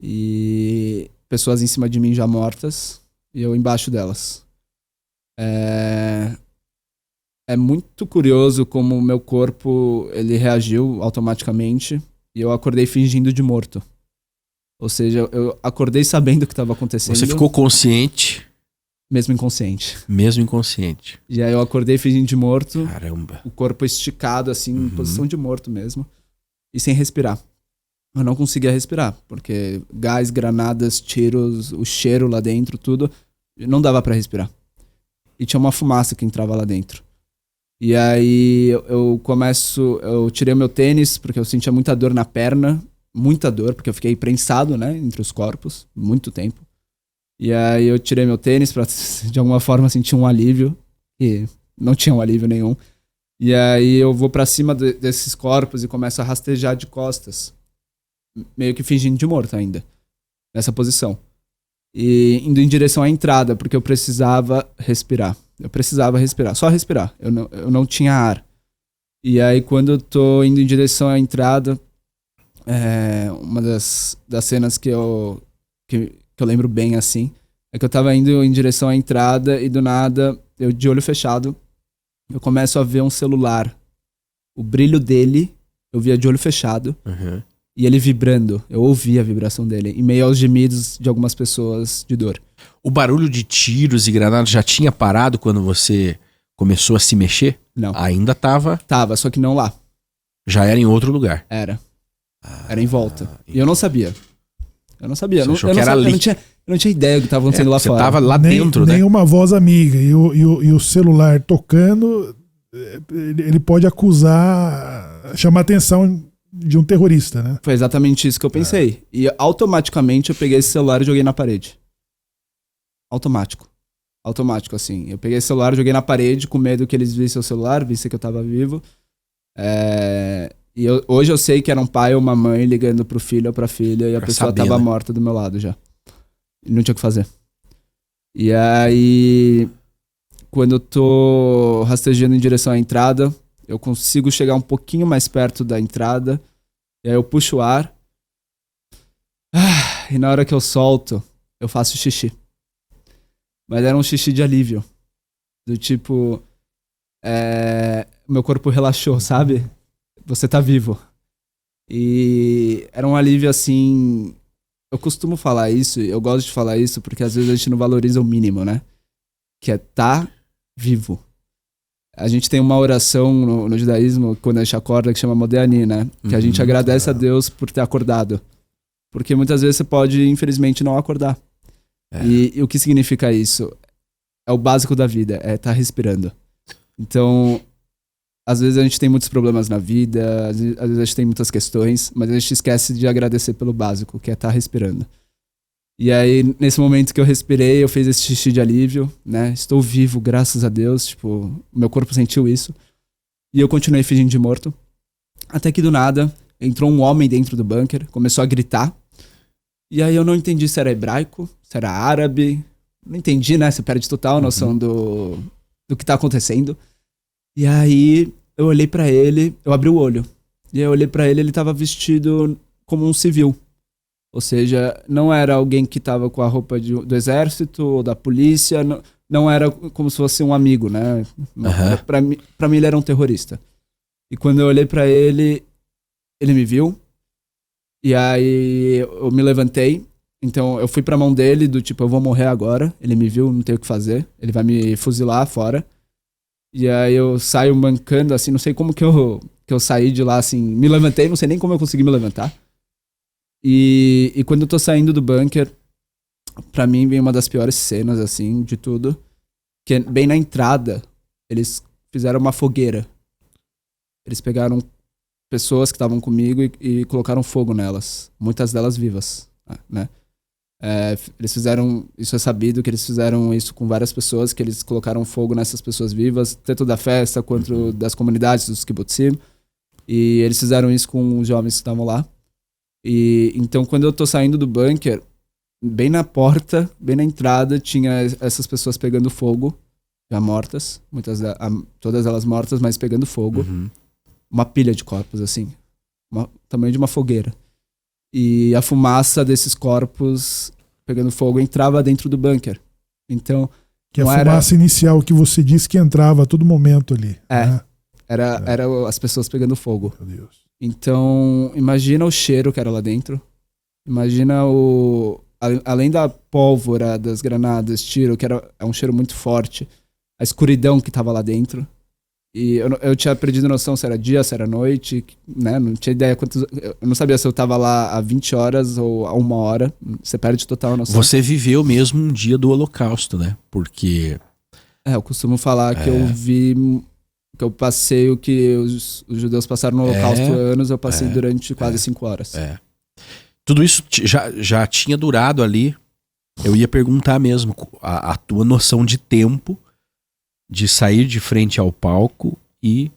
E pessoas em cima de mim já mortas. E eu embaixo delas. É muito curioso como o meu corpo ele reagiu automaticamente. E eu acordei fingindo de morto. Ou seja, eu acordei sabendo o que estava acontecendo. Você ficou consciente? Mesmo inconsciente. Mesmo inconsciente. E aí eu acordei fingindo de morto. Caramba. O corpo esticado, assim, em posição de morto mesmo. E sem respirar. Eu não conseguia respirar, porque gás, granadas, tiros, o cheiro lá dentro, tudo, não dava pra respirar. E tinha uma fumaça que entrava lá dentro. E aí eu tirei meu tênis, porque eu sentia muita dor na perna, muita dor, porque eu fiquei prensado, né, entre os corpos, muito tempo. E aí eu tirei meu tênis pra, de alguma forma, sentir um alívio, e não tinha um alívio nenhum. E aí eu vou pra cima desses corpos e começo a rastejar de costas, meio que fingindo de morto ainda, nessa posição. E indo em direção à entrada, porque eu precisava respirar. Só respirar. Eu não tinha ar. E aí quando eu tô indo em direção à entrada, uma das cenas que eu lembro bem assim, é que eu tava indo em direção à entrada e do nada, eu de olho fechado, eu começo a ver um celular. O brilho dele, eu via de olho fechado. Uhum. E ele vibrando. Eu ouvia a vibração dele. Em meio aos gemidos de algumas pessoas de dor. O barulho de tiros e granadas já tinha parado quando você começou a se mexer? Não. Ainda tava? Tava, só que não lá. Já era em outro lugar? Era em volta. E eu não sabia. Eu não sabia. Você achou que era ali? Eu não tinha ideia do que estava acontecendo lá você fora. Você tava lá dentro, né? Nenhuma voz amiga. E o celular tocando, ele pode chamar a atenção de um terrorista, né? Foi exatamente isso que eu pensei. E automaticamente eu peguei esse celular e joguei na parede. Automático, assim. Eu peguei esse celular, joguei na parede com medo que eles vissem o celular, vissem que eu tava vivo. Hoje eu sei que era um pai ou uma mãe ligando pro filho ou pra filha e a pessoa saber, tava né? morta do meu lado já. E não tinha o que fazer. E aí, quando eu tô rastejando em direção à entrada, eu consigo chegar um pouquinho mais perto da entrada. E aí eu puxo o ar. E na hora que eu solto, eu faço xixi. Mas era um xixi de alívio. Do tipo... meu corpo relaxou, sabe? Você tá vivo. E era um alívio assim... Eu costumo falar isso, eu gosto de falar isso, porque às vezes a gente não valoriza o mínimo, né? Que é tá vivo. A gente tem uma oração no judaísmo, quando a gente acorda, que chama Modéani, né? Que a gente agradece a Deus por ter acordado. Porque muitas vezes você pode, infelizmente, não acordar. E o que significa isso? É o básico da vida, é estar respirando. Então, às vezes a gente tem muitos problemas na vida, às vezes a gente tem muitas questões, mas a gente esquece de agradecer pelo básico, que é estar respirando. E aí, nesse momento que eu respirei, eu fiz esse xixi de alívio, né? Estou vivo, graças a Deus. Tipo, meu corpo sentiu isso. E eu continuei fingindo de morto. Até que do nada, entrou um homem dentro do bunker, começou a gritar. E aí eu não entendi se era hebraico, se era árabe. Não entendi, né? Você perde total a noção do que tá acontecendo. E aí, eu olhei pra ele, eu abri o olho. E aí eu olhei pra ele, ele tava vestido como um civil. Ou seja, não era alguém que estava com a roupa do exército ou da polícia, não era como se fosse um amigo, né? Pra mim ele era um terrorista. E quando eu olhei pra ele, ele me viu. E aí eu me levantei. Então eu fui pra mão dele, do tipo, eu vou morrer agora. Ele me viu, não tem o que fazer. Ele vai me fuzilar fora. E aí eu saio mancando, assim, não sei como que eu saí de lá, assim. Me levantei, não sei nem como eu consegui me levantar. E quando eu tô saindo do bunker, pra mim vem uma das piores cenas, assim, de tudo. Que é bem na entrada, eles fizeram uma fogueira. Eles pegaram pessoas que estavam comigo e colocaram fogo nelas. Muitas delas vivas, né? Eles fizeram, isso é sabido, que eles fizeram isso com várias pessoas, que eles colocaram fogo nessas pessoas vivas, tanto da festa quanto das comunidades, dos kibbutzim. E eles fizeram isso com os jovens que estavam lá. E então quando eu tô saindo do bunker, bem na porta, bem na entrada, tinha essas pessoas pegando fogo, já mortas, todas elas mortas, mas pegando fogo. Uma pilha de corpos, assim, tamanho de uma fogueira. E a fumaça desses corpos pegando fogo entrava dentro do bunker. Então, que a fumaça inicial que você disse que entrava a todo momento ali. Né? Era as pessoas pegando fogo. Meu Deus. Então, imagina o cheiro que era lá dentro. Imagina além da pólvora, das granadas, tiro, que é um cheiro muito forte, a escuridão que tava lá dentro. E eu tinha perdido noção se era dia, se era noite, né? Não tinha ideia eu não sabia se eu tava lá há 20 horas ou há 1 hora. Você perde total noção. Você viveu mesmo um dia do Holocausto, né? Porque... eu costumo falar que eu vi... Que eu passei o que os judeus passaram no Holocausto anos, eu passei durante quase 5 horas. Tudo isso já tinha durado ali. Eu ia perguntar mesmo a tua noção de tempo de sair de frente ao palco e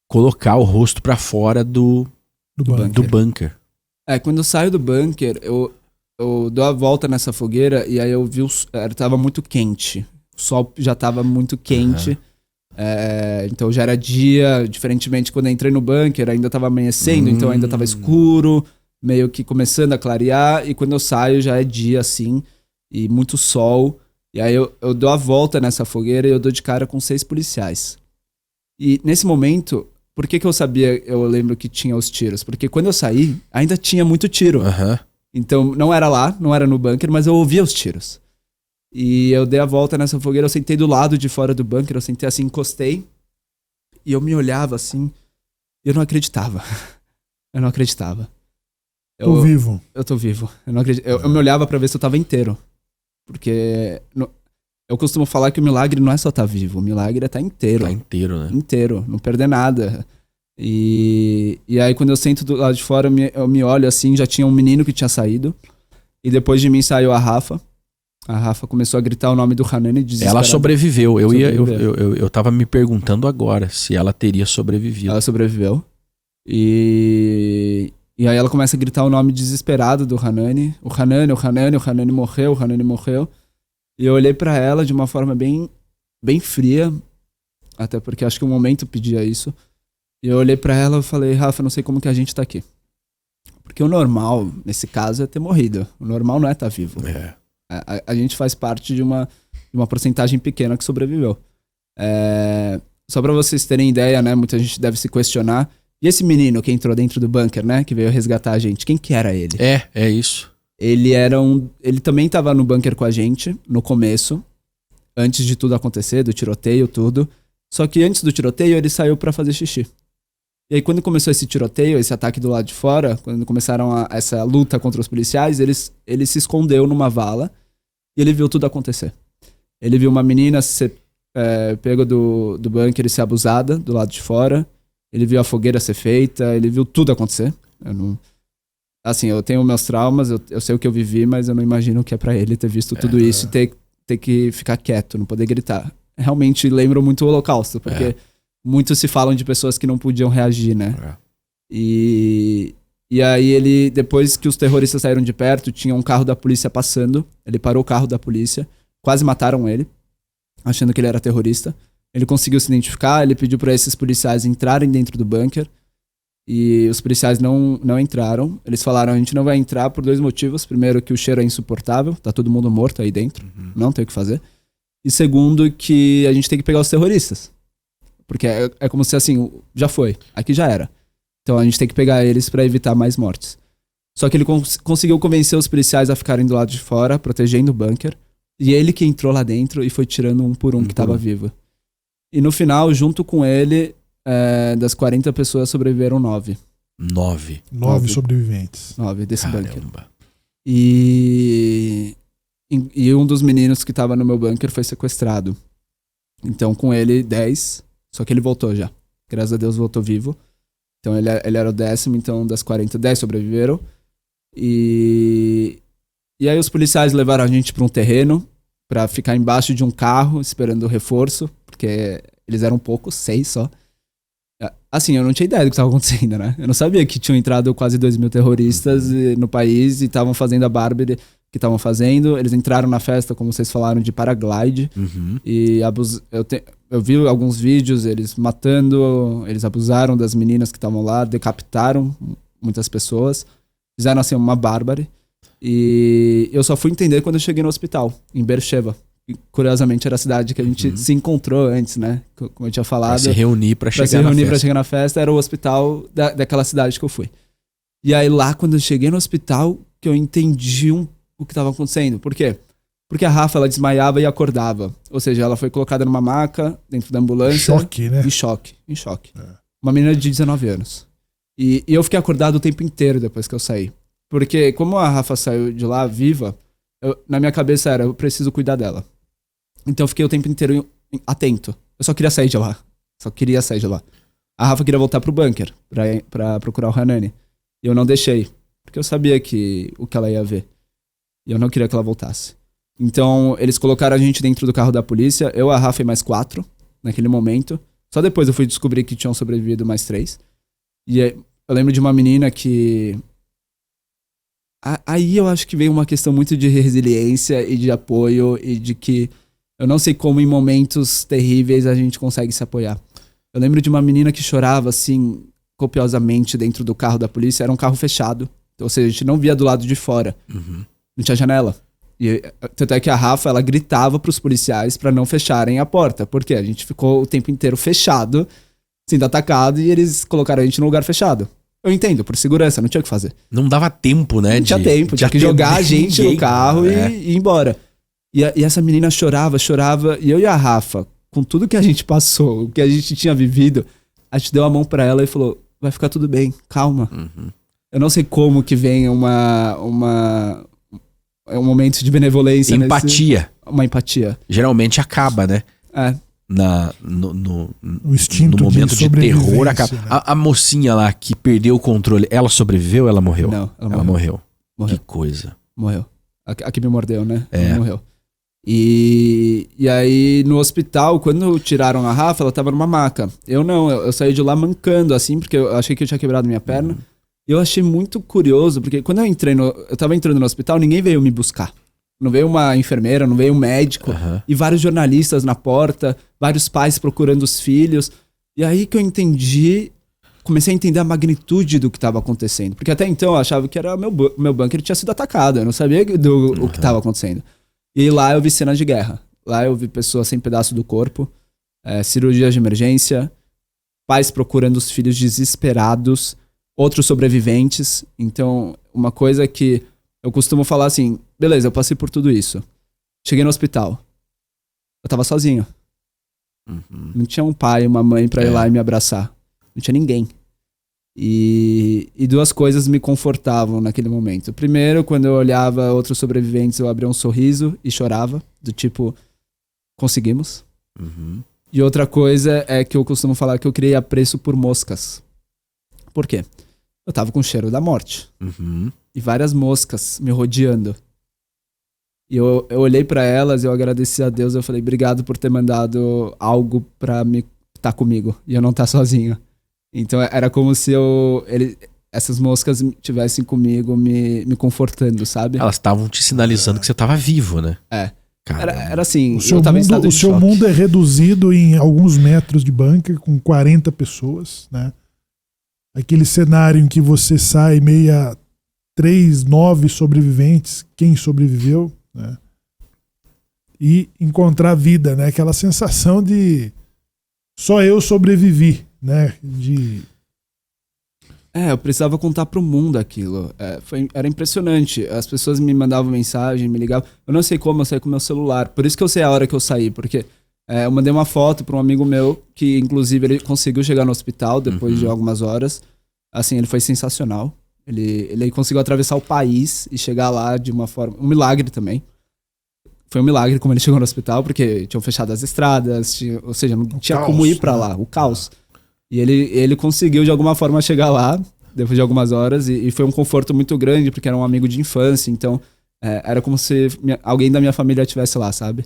colocar o rosto pra fora do bunker. Quando eu saio do bunker, eu dou a volta nessa fogueira e aí eu vi tava muito quente. O sol já tava muito quente. Então já era dia, diferentemente quando eu entrei no bunker, ainda tava amanhecendo, então ainda tava escuro, meio que começando a clarear, e quando eu saio já é dia assim, e muito sol. E aí eu dou a volta nessa fogueira e eu dou de cara com 6 policiais. E nesse momento, por que eu sabia, eu lembro que tinha os tiros? Porque quando eu saí, ainda tinha muito tiro. Então não era lá, não era no bunker, mas eu ouvia os tiros. E eu dei a volta nessa fogueira, eu sentei do lado de fora do bunker, eu sentei assim, encostei. E eu me olhava assim, e eu não acreditava. Eu não acreditava. Tô vivo. Eu tô vivo. Eu não acredito. Eu me olhava pra ver se eu tava inteiro. Porque eu costumo falar que o milagre não é só estar vivo, o milagre é estar inteiro. Tá inteiro, né? Inteiro, não perder nada. E aí quando eu sento do lado de fora, eu me olho assim, já tinha um menino que tinha saído. E depois de mim saiu a Rafa. A Rafa começou a gritar o nome do Hanani desesperada. Ela sobreviveu. Eu tava me perguntando agora se ela teria sobrevivido. Ela sobreviveu. E aí ela começa a gritar o nome desesperado do Hanani. O Hanani morreu, o Hanani morreu. E eu olhei pra ela de uma forma bem, bem fria, até porque acho que o momento pedia isso. E eu olhei pra ela e falei, Rafa, não sei como que a gente tá aqui. Porque o normal, nesse caso, é ter morrido. O normal não é estar vivo. A gente faz parte de uma porcentagem pequena que sobreviveu. Só pra vocês terem ideia, né? Muita gente deve se questionar. E esse menino que entrou dentro do bunker, né? Que veio resgatar a gente. Quem que era ele? É isso. Ele também tava no bunker com a gente, no começo. Antes de tudo acontecer, do tiroteio, tudo. Só que antes do tiroteio, ele saiu pra fazer xixi. E aí quando começou esse tiroteio, esse ataque do lado de fora, quando começaram essa luta contra os policiais, ele se escondeu numa vala e ele viu tudo acontecer. Ele viu uma menina ser pega do bunker e ser abusada do lado de fora. Ele viu a fogueira ser feita, ele viu tudo acontecer. Eu tenho meus traumas, eu sei o que eu vivi, mas eu não imagino o que é pra ele ter visto tudo isso e ter que ficar quieto, não poder gritar. Realmente lembro muito o Holocausto, porque muitos se falam de pessoas que não podiam reagir, né? E aí ele, depois que os terroristas saíram de perto, tinha um carro da polícia passando, ele parou o carro da polícia, quase mataram ele, achando que ele era terrorista. Ele conseguiu se identificar, ele pediu para esses policiais entrarem dentro do bunker, e os policiais não entraram. Eles falaram, a gente não vai entrar por 2 motivos. Primeiro, que o cheiro é insuportável, tá todo mundo morto aí dentro, não tem o que fazer. E segundo, que a gente tem que pegar os terroristas. Porque é como se assim, já foi, aqui já era. Então a gente tem que pegar eles para evitar mais mortes. Só que ele conseguiu convencer os policiais a ficarem do lado de fora, protegendo o bunker. E ele que entrou lá dentro e foi tirando um por um que tava vivo. E no final, junto com ele, das 40 pessoas sobreviveram 9. 9 sobreviventes. 9 desse bunker. E um dos meninos que tava no meu bunker foi sequestrado. Então com ele 10, só que ele voltou já. Graças a Deus voltou vivo. Então ele era o 10º, então das 40, 10 sobreviveram. E aí os policiais levaram a gente pra um terreno pra ficar embaixo de um carro esperando o reforço, porque eles eram poucos, 6 só. Assim, eu não tinha ideia do que estava acontecendo, né? Eu não sabia que tinham entrado quase 2.000 terroristas no país e estavam fazendo a bárbara que estavam fazendo. Eles entraram na festa, como vocês falaram, de paraglide. E eu vi alguns vídeos, eles matando, eles abusaram das meninas que estavam lá, decapitaram muitas pessoas. Fizeram, assim, uma bárbara. E eu só fui entender quando eu cheguei no hospital, em Beersheba. E, curiosamente, era a cidade que a gente se encontrou antes, né? Como eu tinha falado. Pra se reunir pra chegar na festa. Pra chegar na festa, era o hospital daquela cidade que eu fui. E aí lá, quando eu cheguei no hospital, que eu entendi o que estava acontecendo. Por quê? Porque a Rafa, ela desmaiava e acordava. Ou seja, ela foi colocada numa maca dentro da ambulância. Choque, né? Em choque. Uma menina de 19 anos. E eu fiquei acordado o tempo inteiro depois que eu saí. Porque como a Rafa saiu de lá viva, na minha cabeça eu preciso cuidar dela. Então eu fiquei o tempo inteiro atento. Eu só queria sair de lá. A Rafa queria voltar pro bunker pra procurar o Hanani. E eu não deixei. Porque eu sabia o que ela ia ver. E eu não queria que ela voltasse. Então eles colocaram a gente dentro do carro da polícia. Eu, a Rafa e mais 4 naquele momento. Só depois eu fui descobrir que tinham sobrevivido mais 3. E eu lembro de uma menina que... Aí eu acho que veio uma questão muito de resiliência e de apoio e de que eu não sei como em momentos terríveis a gente consegue se apoiar. Eu lembro de uma menina que chorava assim copiosamente dentro do carro da polícia. Era um carro fechado, ou seja, a gente não via do lado de fora. Não tinha janela. E tanto é que a Rafa, ela gritava pros policiais pra não fecharem a porta, porque a gente ficou o tempo inteiro fechado, sendo atacado, e eles colocaram a gente num lugar fechado. Eu entendo, por segurança, não tinha o que fazer. Não dava tempo, né? Não tinha tempo, tinha que jogar a gente no carro e ir embora. E essa menina chorava, e eu e a Rafa, com tudo que a gente passou, o que a gente tinha vivido, a gente deu a mão pra ela e falou, vai ficar tudo bem, calma. Eu não sei como que vem um momento de benevolência. Empatia. Uma empatia. Geralmente acaba, né? O instinto no momento de terror acaba. Né? A mocinha lá que perdeu o controle, ela sobreviveu ou ela morreu? Não, ela morreu. Que coisa. Morreu. A que me mordeu, né? Ela morreu. E aí no hospital, quando tiraram a Rafa, ela tava numa maca. Eu não, eu saí de lá mancando assim, porque eu achei que eu tinha quebrado minha perna. E eu achei muito curioso, porque quando eu tava entrando no hospital, ninguém veio me buscar. Não veio uma enfermeira, não veio um médico. E vários jornalistas na porta, vários pais procurando os filhos. E aí que eu comecei a entender a magnitude do que estava acontecendo. Porque até então eu achava que era meu bunker tinha sido atacado. Eu não sabia o que estava acontecendo. E lá eu vi cenas de guerra. Lá eu vi pessoas sem pedaço do corpo, cirurgias de emergência, pais procurando os filhos desesperados, outros sobreviventes. Então, uma coisa que eu costumo falar assim, beleza, eu passei por tudo isso. Cheguei no hospital. Eu tava sozinho. Não tinha um pai, uma mãe pra ir lá e me abraçar. Não tinha ninguém. E duas coisas me confortavam naquele momento. Primeiro, quando eu olhava outros sobreviventes, eu abria um sorriso e chorava. Do tipo, conseguimos. E outra coisa é que eu costumo falar que eu criei apreço por moscas. Por quê? Eu tava com o cheiro da morte. E várias moscas me rodeando. E eu olhei pra elas, eu agradeci a Deus, eu falei, obrigado por ter mandado algo pra me estar comigo e eu não estar sozinho. Então era como se essas moscas estivessem comigo, me confortando, sabe? Elas estavam te sinalizando que você tava vivo, né? Era assim, eu tava em estado de choque. O seu mundo é reduzido em alguns metros de bunker, com 40 pessoas, né? Aquele cenário em que você sai meio a 3, 9 sobreviventes, quem sobreviveu, né? E encontrar vida, né? Aquela sensação de só eu sobrevivi, né? Eu precisava contar pro mundo aquilo. Era impressionante. As pessoas me mandavam mensagem, me ligavam. Eu não sei como, eu saí com o meu celular. Por isso que eu sei a hora que eu saí, porque eu mandei uma foto pra um amigo meu, que inclusive ele conseguiu chegar no hospital depois de algumas horas. Assim, ele foi sensacional. Ele conseguiu atravessar o país e chegar lá de uma forma... Um milagre também. Foi um milagre como ele chegou no hospital, porque tinham fechado as estradas, ou seja, não tinha como ir pra lá, o caos. E ele conseguiu de alguma forma chegar lá, depois de algumas horas, e foi um conforto muito grande, porque era um amigo de infância, então era como se alguém da minha família estivesse lá, sabe?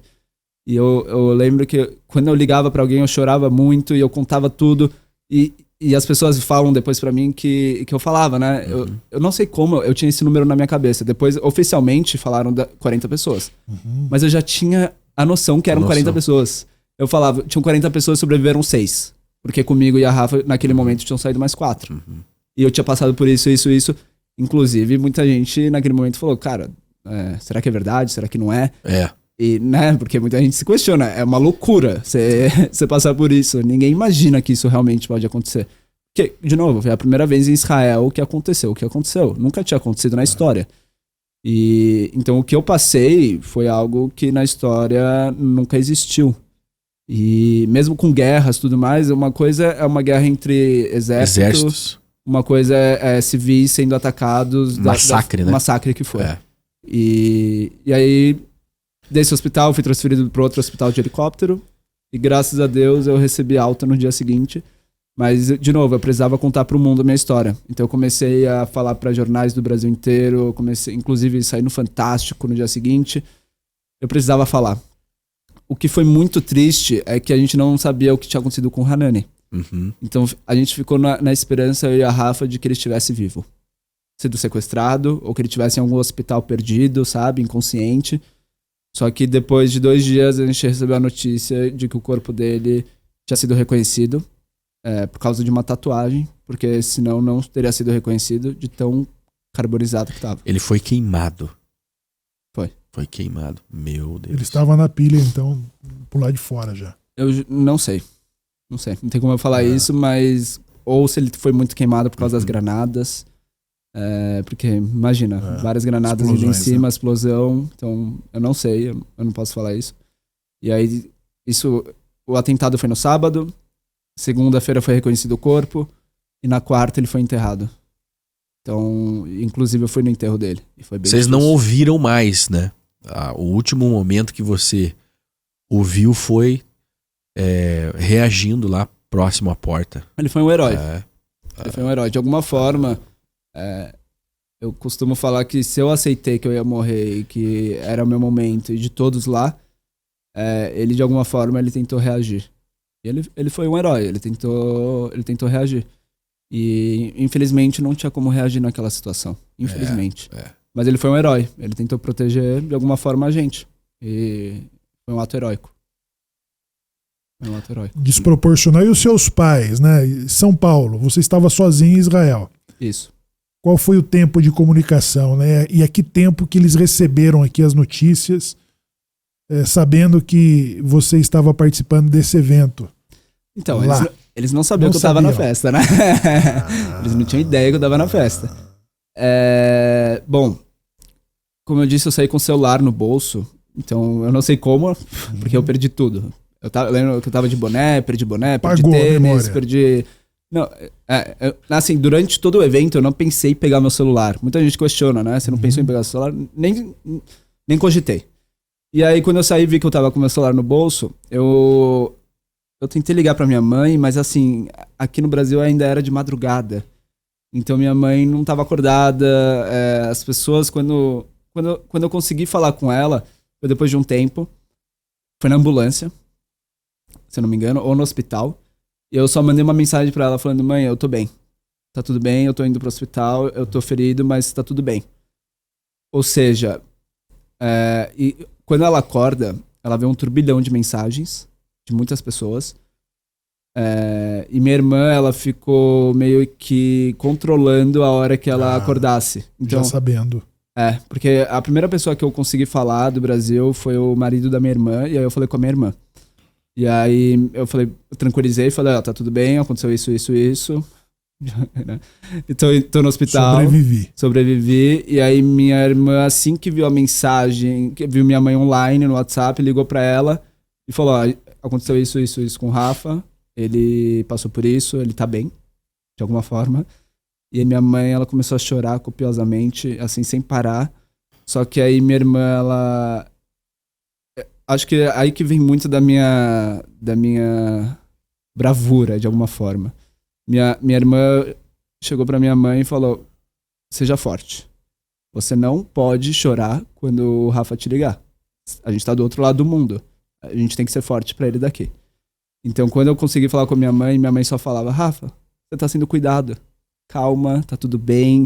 E eu lembro que quando eu ligava pra alguém eu chorava muito e eu contava tudo, e as pessoas falam depois pra mim que eu falava, né? Eu não sei como, eu tinha esse número na minha cabeça. Depois, oficialmente, falaram 40 pessoas. Mas eu já tinha a noção que eram 40 pessoas. Eu falava, tinham 40 pessoas, sobreviveram 6. Porque comigo e a Rafa, naquele momento, tinham saído mais 4. E eu tinha passado por isso. Inclusive, muita gente, naquele momento, falou, cara, será que é verdade? Será que não é? E, né, porque muita gente se questiona, é uma loucura você passar por isso. Ninguém imagina que isso realmente pode acontecer. Que, de novo, foi a primeira vez em Israel que aconteceu o que aconteceu. Nunca tinha acontecido na história. E então o que eu passei foi algo que na história nunca existiu. E mesmo com guerras e tudo mais, uma coisa é uma guerra entre exércitos. Uma coisa é civis sendo atacados. Massacre, né? Massacre que foi. E aí, desse hospital, fui transferido para outro hospital de helicóptero. E graças a Deus eu recebi alta no dia seguinte. Mas, de novo, eu precisava contar para o mundo a minha história. Então eu comecei a falar para jornais do Brasil inteiro. Comecei, inclusive, a sair no Fantástico no dia seguinte. Eu precisava falar. O que foi muito triste é que a gente não sabia o que tinha acontecido com o Hanani. Uhum. Então a gente ficou na esperança, eu e a Rafa, de que ele estivesse vivo. Sido sequestrado, ou que ele estivesse em algum hospital perdido, sabe? Inconsciente. Só que depois de 2 dias a gente recebeu a notícia de que o corpo dele tinha sido reconhecido. Por causa de uma tatuagem, porque senão não teria sido reconhecido de tão carbonizado que estava. Ele foi queimado. Foi queimado. Meu Deus. Ele estava na pilha, então, por lá de fora já. Eu não sei. Não tem como eu falar isso, mas... Ou se ele foi muito queimado por causa das granadas. Porque, imagina, várias granadas ali em cima, explosão. Então, eu não sei, eu não posso falar isso. E aí, o atentado foi no sábado. Segunda-feira foi reconhecido o corpo. E na quarta ele foi enterrado. Então, inclusive eu fui no enterro dele. E foi bem Vocês difícil. não ouviram mais, né? O último momento que você ouviu foi reagindo lá próximo à porta. Ele foi um herói. Ele foi um herói. De alguma forma, eu costumo falar que se eu aceitei que eu ia morrer e que era o meu momento e de todos lá, ele de alguma forma ele tentou reagir. E ele foi um herói, ele tentou reagir. E infelizmente não tinha como reagir naquela situação. Infelizmente. Mas ele foi um herói. Ele tentou proteger de alguma forma a gente. E foi um ato heróico. Desproporcional. E os seus pais, né? São Paulo, você estava sozinho em Israel. Isso. Qual foi o tempo de comunicação, né? E a que tempo que eles receberam aqui as notícias, sabendo que você estava participando desse evento? Então, eles não sabiam que eu estava na festa, né? Eles não tinham ideia que eu estava na festa. Bom, como eu disse, eu saí com o celular no bolso. Então, eu não sei como, porque eu perdi tudo. Eu lembro que eu tava de boné, perdi tênis, perdi... Não, assim, durante todo o evento eu não pensei em pegar meu celular. Muita gente questiona, né? Você não pensou em pegar o celular? Nem cogitei. E aí, quando eu saí e vi que eu tava com meu celular no bolso, eu tentei ligar pra minha mãe, mas assim, aqui no Brasil ainda era de madrugada. Então minha mãe não tava acordada. As pessoas, quando eu consegui falar com ela, foi depois de um tempo, foi na ambulância, se eu não me engano, ou no hospital. E eu só mandei uma mensagem pra ela falando: mãe, eu tô bem. Tá tudo bem, eu tô indo pro hospital, eu tô ferido, mas tá tudo bem. Ou seja, e quando ela acorda, ela vê um turbilhão de mensagens de muitas pessoas. E minha irmã, ela ficou meio que controlando a hora que ela acordasse. Então, já sabendo. Porque a primeira pessoa que eu consegui falar do Brasil foi o marido da minha irmã, e aí eu falei com a minha irmã. E aí eu tranquilizei, falei, tá tudo bem, aconteceu isso. Então eu tô no hospital. Sobrevivi. E aí minha irmã, assim que viu a mensagem, que viu minha mãe online no WhatsApp, ligou pra ela e falou: aconteceu isso com o Rafa, ele passou por isso, ele tá bem, de alguma forma. E aí minha mãe, ela começou a chorar copiosamente, assim, sem parar. Só que aí minha irmã, ela... Acho que é aí que vem muito da minha bravura, de alguma forma. Minha irmã chegou pra minha mãe e falou: seja forte. Você não pode chorar quando o Rafa te ligar. A gente tá do outro lado do mundo. A gente tem que ser forte pra ele daqui. Então, quando eu consegui falar com minha mãe só falava: Rafa, você tá sendo cuidado. Calma, tá tudo bem.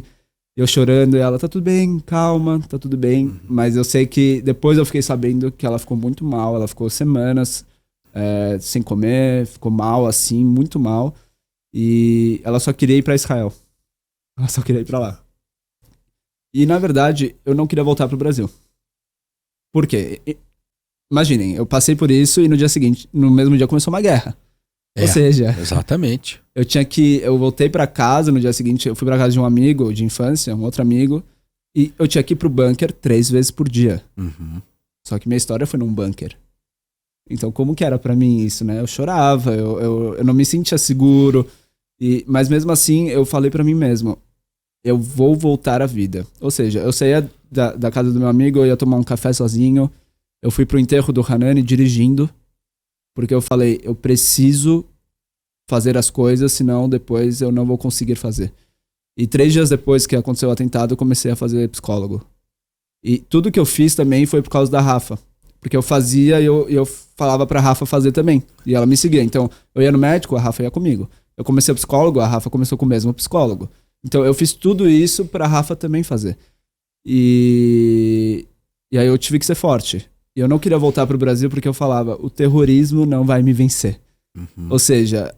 Eu chorando, e ela: tá tudo bem, calma, tá tudo bem. Mas eu sei que depois eu fiquei sabendo que ela ficou muito mal. Ela ficou semanas sem comer, ficou mal, assim, muito mal. E ela só queria ir pra Israel. Ela só queria ir pra lá. E, na verdade, eu não queria voltar pro Brasil. Por quê? Imaginem, eu passei por isso e no dia seguinte, no mesmo dia, começou uma guerra. Ou seja... Exatamente. Eu voltei pra casa no dia seguinte, eu fui pra casa de um amigo de infância, um outro amigo, e eu tinha que ir pro bunker 3 vezes por dia. Uhum. Só que minha história foi num bunker. Então, como que era pra mim isso, né? Eu chorava, eu não me sentia seguro. Mas mesmo assim, eu falei pra mim mesmo, eu vou voltar à vida. Ou seja, eu saía da casa do meu amigo, eu ia tomar um café sozinho. Eu fui pro enterro do Hanani dirigindo, porque eu falei, eu preciso fazer as coisas, senão depois eu não vou conseguir fazer. E 3 dias depois que aconteceu o atentado, eu comecei a fazer psicólogo. E tudo que eu fiz também foi por causa da Rafa. Porque eu fazia e eu falava pra Rafa fazer também. E ela me seguia. Então, eu ia no médico, a Rafa ia comigo. Eu comecei o psicólogo, a Rafa começou com o mesmo psicólogo. Então, eu fiz tudo isso pra Rafa também fazer. E aí eu tive que ser forte. E eu não queria voltar pro Brasil porque eu falava, o terrorismo não vai me vencer. Uhum. Ou seja,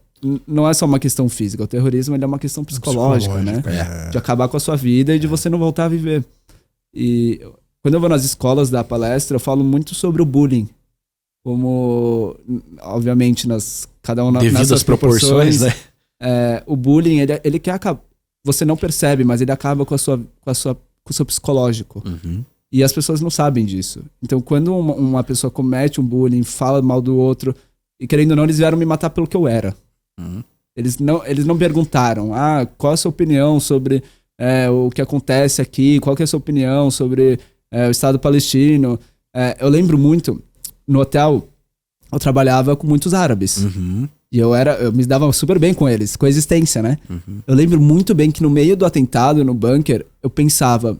não é só uma questão física. O terrorismo ele é uma questão psicológica, né? De acabar com a sua vida e de você não voltar a viver. E quando eu vou nas escolas dar palestra, eu falo muito sobre o bullying. Como, obviamente, cada um nas suas proporções, né? O bullying, ele quer acabar. Você não percebe, mas ele acaba com o seu psicológico. Uhum. E as pessoas não sabem disso. Então, quando uma pessoa comete um bullying, fala mal do outro, e querendo ou não, eles vieram me matar pelo que eu era. Uhum. Eles não perguntaram, qual a sua opinião sobre o que acontece aqui, qual que é a sua opinião sobre o Estado palestino. Eu lembro muito, no hotel, eu trabalhava com muitos árabes. Uhum. E eu me dava super bem com eles, coexistência, né? Uhum. Eu lembro muito bem que no meio do atentado, no bunker, eu pensava,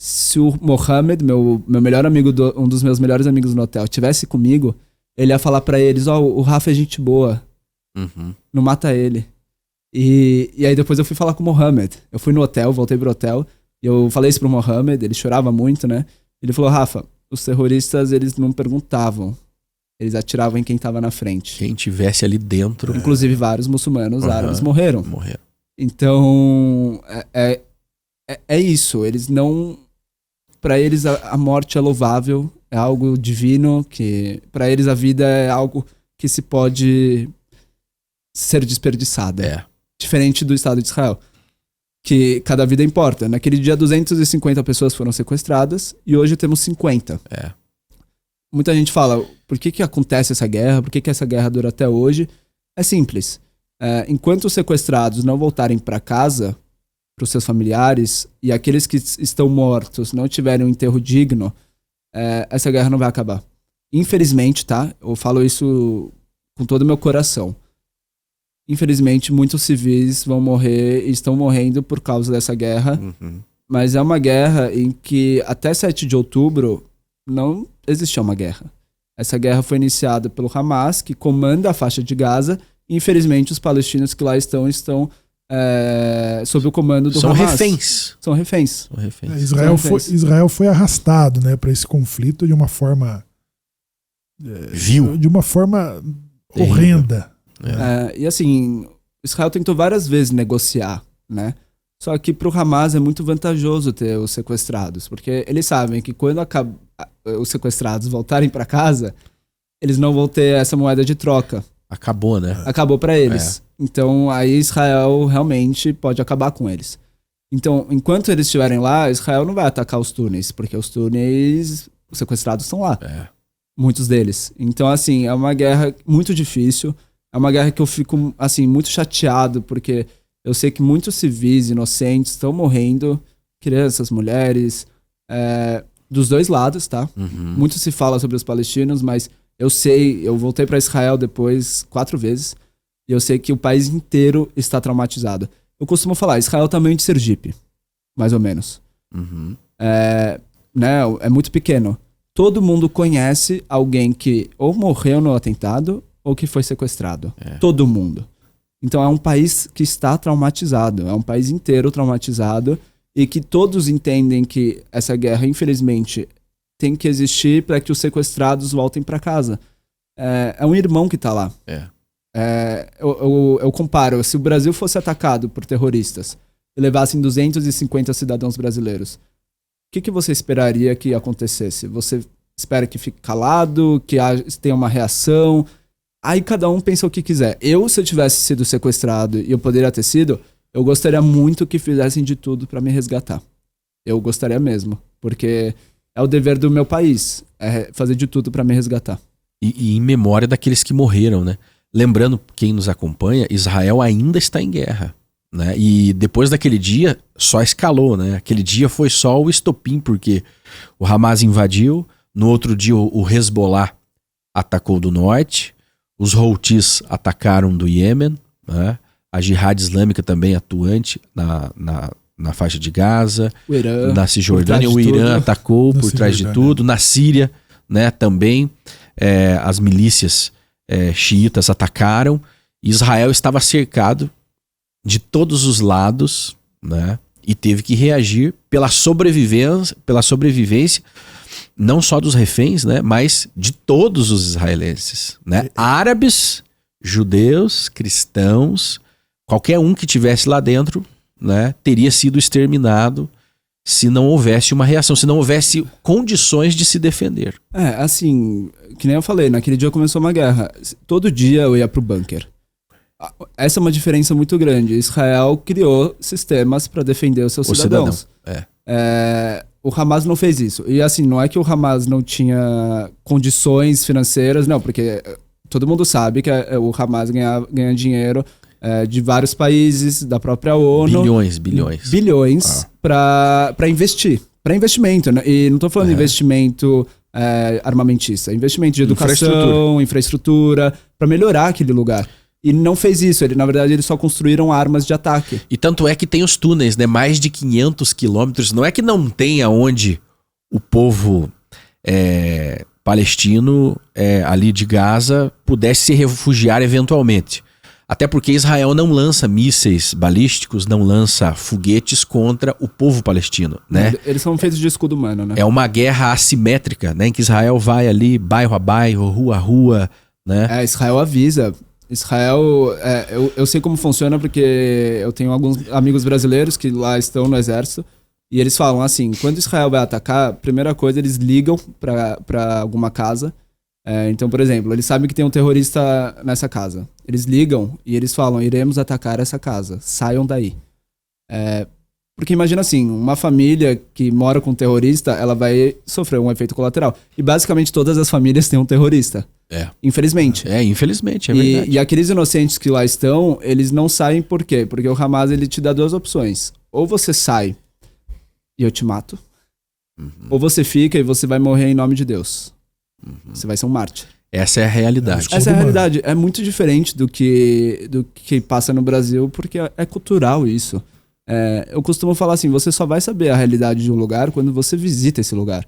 se o Mohamed, meu melhor amigo, um dos meus melhores amigos no hotel, estivesse comigo, ele ia falar pra eles, o Rafa é gente boa, não mata ele. E aí depois eu fui falar com o Mohamed. Eu fui no hotel, voltei pro hotel, e eu falei isso pro Mohamed, ele chorava muito, né? Ele falou, Rafa, os terroristas, eles não perguntavam. Eles atiravam em quem tava na frente. Quem tivesse ali dentro. Inclusive vários muçulmanos árabes morreram. Então, é isso. Eles não... Pra eles a morte é louvável, é algo divino, que pra eles a vida é algo que se pode ser desperdiçada. Diferente do Estado de Israel, que cada vida importa. Naquele dia 250 pessoas foram sequestradas e hoje temos 50. Muita gente fala, por que acontece essa guerra? Por que essa guerra dura até hoje? É simples. Enquanto os sequestrados não voltarem para casa, para os seus familiares, e aqueles que estão mortos não tiverem um enterro digno, essa guerra não vai acabar. Infelizmente, tá? Eu falo isso com todo o meu coração. Infelizmente, muitos civis vão morrer e estão morrendo por causa dessa guerra. Uhum. Mas é uma guerra em que até 7 de outubro não existia uma guerra. Essa guerra foi iniciada pelo Hamas, que comanda a faixa de Gaza. E, infelizmente, os palestinos que lá estão sob o comando do Hamas. São reféns. Israel foi arrastado, né, para esse conflito de uma forma... vil. De uma forma horrenda. E assim, Israel tentou várias vezes negociar, né? Só que pro Hamas é muito vantajoso ter os sequestrados, porque eles sabem que quando os sequestrados voltarem para casa, eles não vão ter essa moeda de troca. Acabou, né? Acabou para eles. Então aí Israel realmente pode acabar com eles. Então, enquanto eles estiverem lá, Israel não vai atacar os túneis, porque os túneis, os sequestrados estão lá. Muitos deles. Então, assim, é uma guerra muito difícil. É uma guerra que eu fico, assim, muito chateado, porque eu sei que muitos civis inocentes estão morrendo, crianças, mulheres, dos dois lados, tá? Uhum. Muito se fala sobre os palestinos, mas eu voltei para Israel depois 4 vezes, e eu sei que o país inteiro está traumatizado. Eu costumo falar, Israel é o tamanho de Sergipe, mais ou menos. Uhum. É muito pequeno. Todo mundo conhece alguém que ou morreu no atentado ou que foi sequestrado. Todo mundo. Então é um país que está traumatizado. É um país inteiro traumatizado e que todos entendem que essa guerra, infelizmente, tem que existir para que os sequestrados voltem para casa. É um irmão que está lá. Eu comparo, se o Brasil fosse atacado por terroristas e levassem 250 cidadãos brasileiros, o que você esperaria que acontecesse? Você espera que fique calado, que tenha uma reação? Aí cada um pensa o que quiser. Se eu tivesse sido sequestrado e eu poderia ter sido, eu gostaria muito que fizessem de tudo pra me resgatar. Eu gostaria mesmo, porque é o dever do meu país, é fazer de tudo pra me resgatar. E em memória daqueles que morreram, né? Lembrando, quem nos acompanha, Israel ainda está em guerra, né? E depois daquele dia, só escalou, né? Aquele dia foi só o estopim, porque o Hamas invadiu, no outro dia o Hezbollah atacou do norte, os Houthis atacaram do Iêmen, né? A Jihad Islâmica também atuante na faixa de Gaza, Irã, na Cisjordânia, o Irã atacou por trás de tudo, na Síria, né, também as milícias xiitas atacaram. Israel estava cercado de todos os lados, né, e teve que reagir pela sobrevivência não só dos reféns, né, mas de todos os israelenses, né, árabes, judeus, cristãos, qualquer um que tivesse lá dentro, né, teria sido exterminado se não houvesse uma reação, se não houvesse condições de se defender. Assim, que nem eu falei, naquele dia começou uma guerra. Todo dia eu ia pro bunker. Essa é uma diferença muito grande. Israel criou sistemas para defender os seus cidadãos. O Hamas não fez isso. E assim, não é que o Hamas não tinha condições financeiras, não, porque todo mundo sabe que o Hamas ganha dinheiro de vários países, da própria ONU. Bilhões para investir. Para investimento, né? E não estou falando de investimento armamentista, investimento de educação, infraestrutura, para melhorar aquele lugar. E não fez isso, na verdade eles só construíram armas de ataque. E tanto é que tem os túneis, né? Mais de 500 quilômetros. Não é que não tenha onde o povo palestino ali de Gaza pudesse se refugiar eventualmente. Até porque Israel não lança mísseis balísticos, não lança foguetes contra o povo palestino, né? Eles são feitos de escudo humano, né? É uma guerra assimétrica, né? Em que Israel vai ali, bairro a bairro, rua a rua, né? Israel avisa. Israel, eu sei como funciona porque eu tenho alguns amigos brasileiros que lá estão no exército e eles falam assim, quando Israel vai atacar, primeira coisa, eles ligam pra alguma casa. Então, por exemplo, eles sabem que tem um terrorista nessa casa. Eles ligam e eles falam, iremos atacar essa casa, saiam daí. Porque imagina assim, uma família que mora com um terrorista, ela vai sofrer um efeito colateral. E basicamente todas as famílias têm um terrorista. Infelizmente. Infelizmente, é verdade. E aqueles inocentes que lá estão, eles não saem por quê? Porque o Hamas, ele te dá duas opções. Ou você sai e eu te mato, ou você fica e você vai morrer em nome de Deus. Você vai ser um mártir. Essa é a realidade. Essa é a realidade. É muito diferente do que passa no Brasil, porque é cultural isso. Eu costumo falar assim, você só vai saber a realidade de um lugar quando você visita esse lugar.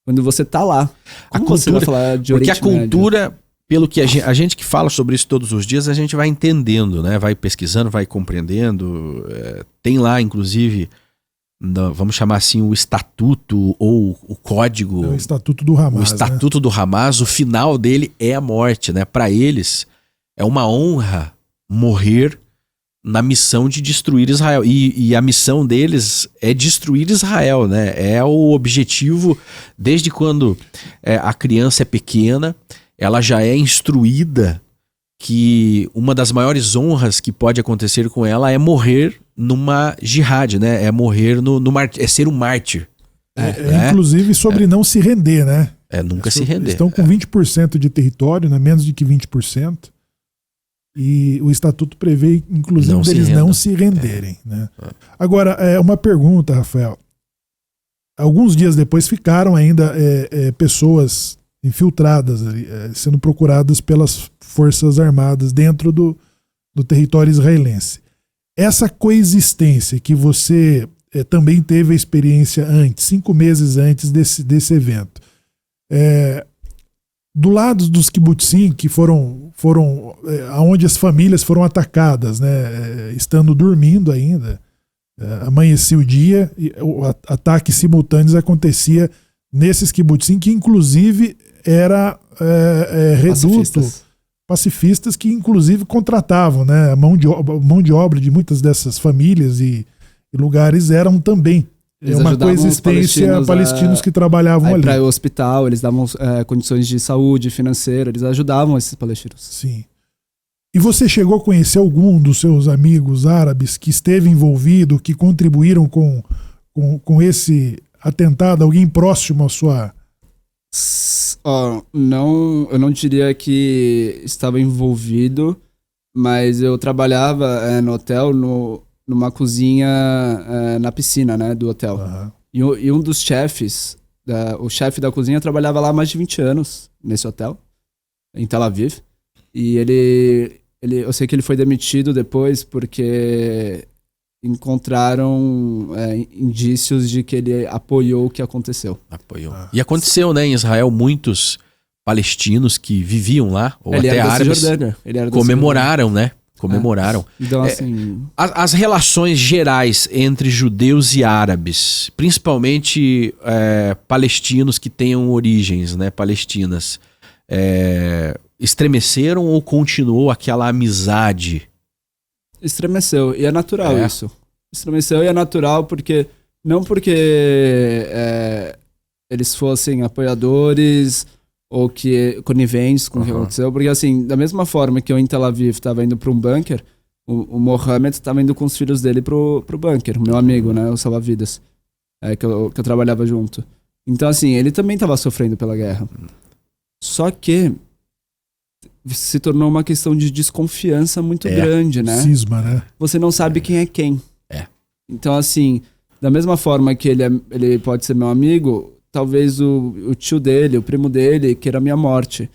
Quando você tá lá. Como você vai falar de Oriente Médio? Porque a cultura, pelo que a gente que fala sobre isso todos os dias, a gente vai entendendo, né? Vai pesquisando, vai compreendendo. Tem lá, inclusive, vamos chamar assim, o estatuto ou o código. O estatuto do Hamas. O estatuto do Hamas, o final dele é a morte, né? Para eles é uma honra morrer na missão de destruir Israel. E a missão deles é destruir Israel, né? É o objetivo, desde quando a criança é pequena, ela já é instruída que uma das maiores honras que pode acontecer com ela é morrer numa jihad, né? É morrer é ser um mártir. Inclusive sobre não se render, né? Nunca se render. Estão com 20% de território, né? Menos de que 20%. E o estatuto prevê, inclusive, deles não se renderem. Né? Agora, uma pergunta, Rafael. Alguns dias depois ficaram ainda pessoas infiltradas, sendo procuradas pelas Forças Armadas dentro do território israelense. Essa coexistência que você também teve a experiência antes, 5 meses antes desse evento, do lado dos kibbutzim, que foram aonde as famílias foram atacadas, né, estando dormindo ainda, amanhecia o dia, e ataques simultâneos acontecia nesses kibbutzim, que inclusive era reduto, pacifistas que inclusive contratavam, né, a mão de obra de muitas dessas famílias e lugares eram também uma coexistência palestinos que trabalhavam ali. Para ir ao hospital, eles davam condições de saúde, financeira, eles ajudavam esses palestinos. Sim. E você chegou a conhecer algum dos seus amigos árabes que esteve envolvido, que contribuíram com esse atentado? Alguém próximo à sua... Não, eu não diria que estava envolvido, mas eu trabalhava no hotel, numa cozinha na piscina, né, do hotel. Uhum. E um dos chefes, o chefe da cozinha, trabalhava lá há mais de 20 anos, nesse hotel, em Tel Aviv. E eu sei que ele foi demitido depois porque encontraram indícios de que ele apoiou o que aconteceu. Apoiou. E aconteceu, né, em Israel, muitos palestinos que viviam lá, ou até árabes, comemoraram, né? Comemoraram. Então, assim... As relações gerais entre judeus e árabes, principalmente palestinos que tenham origens, né, palestinas, estremeceram ou continuou aquela amizade? Estremeceu, e é natural isso. Estremeceu e é natural porque... Não porque eles fossem apoiadores... ou que coniventes com o que aconteceu, porque assim, da mesma forma que eu em Tel Aviv estava indo para um bunker, o Mohamed estava indo com os filhos dele pro bunker, o meu amigo, né, o salva-vidas, que eu trabalhava junto. Então assim, ele também estava sofrendo pela guerra. Só que se tornou uma questão de desconfiança muito grande, né? Cisma, né? Você não sabe quem é quem. Então assim, da mesma forma que ele pode ser meu amigo, talvez o tio dele, o primo dele, queira a minha morte.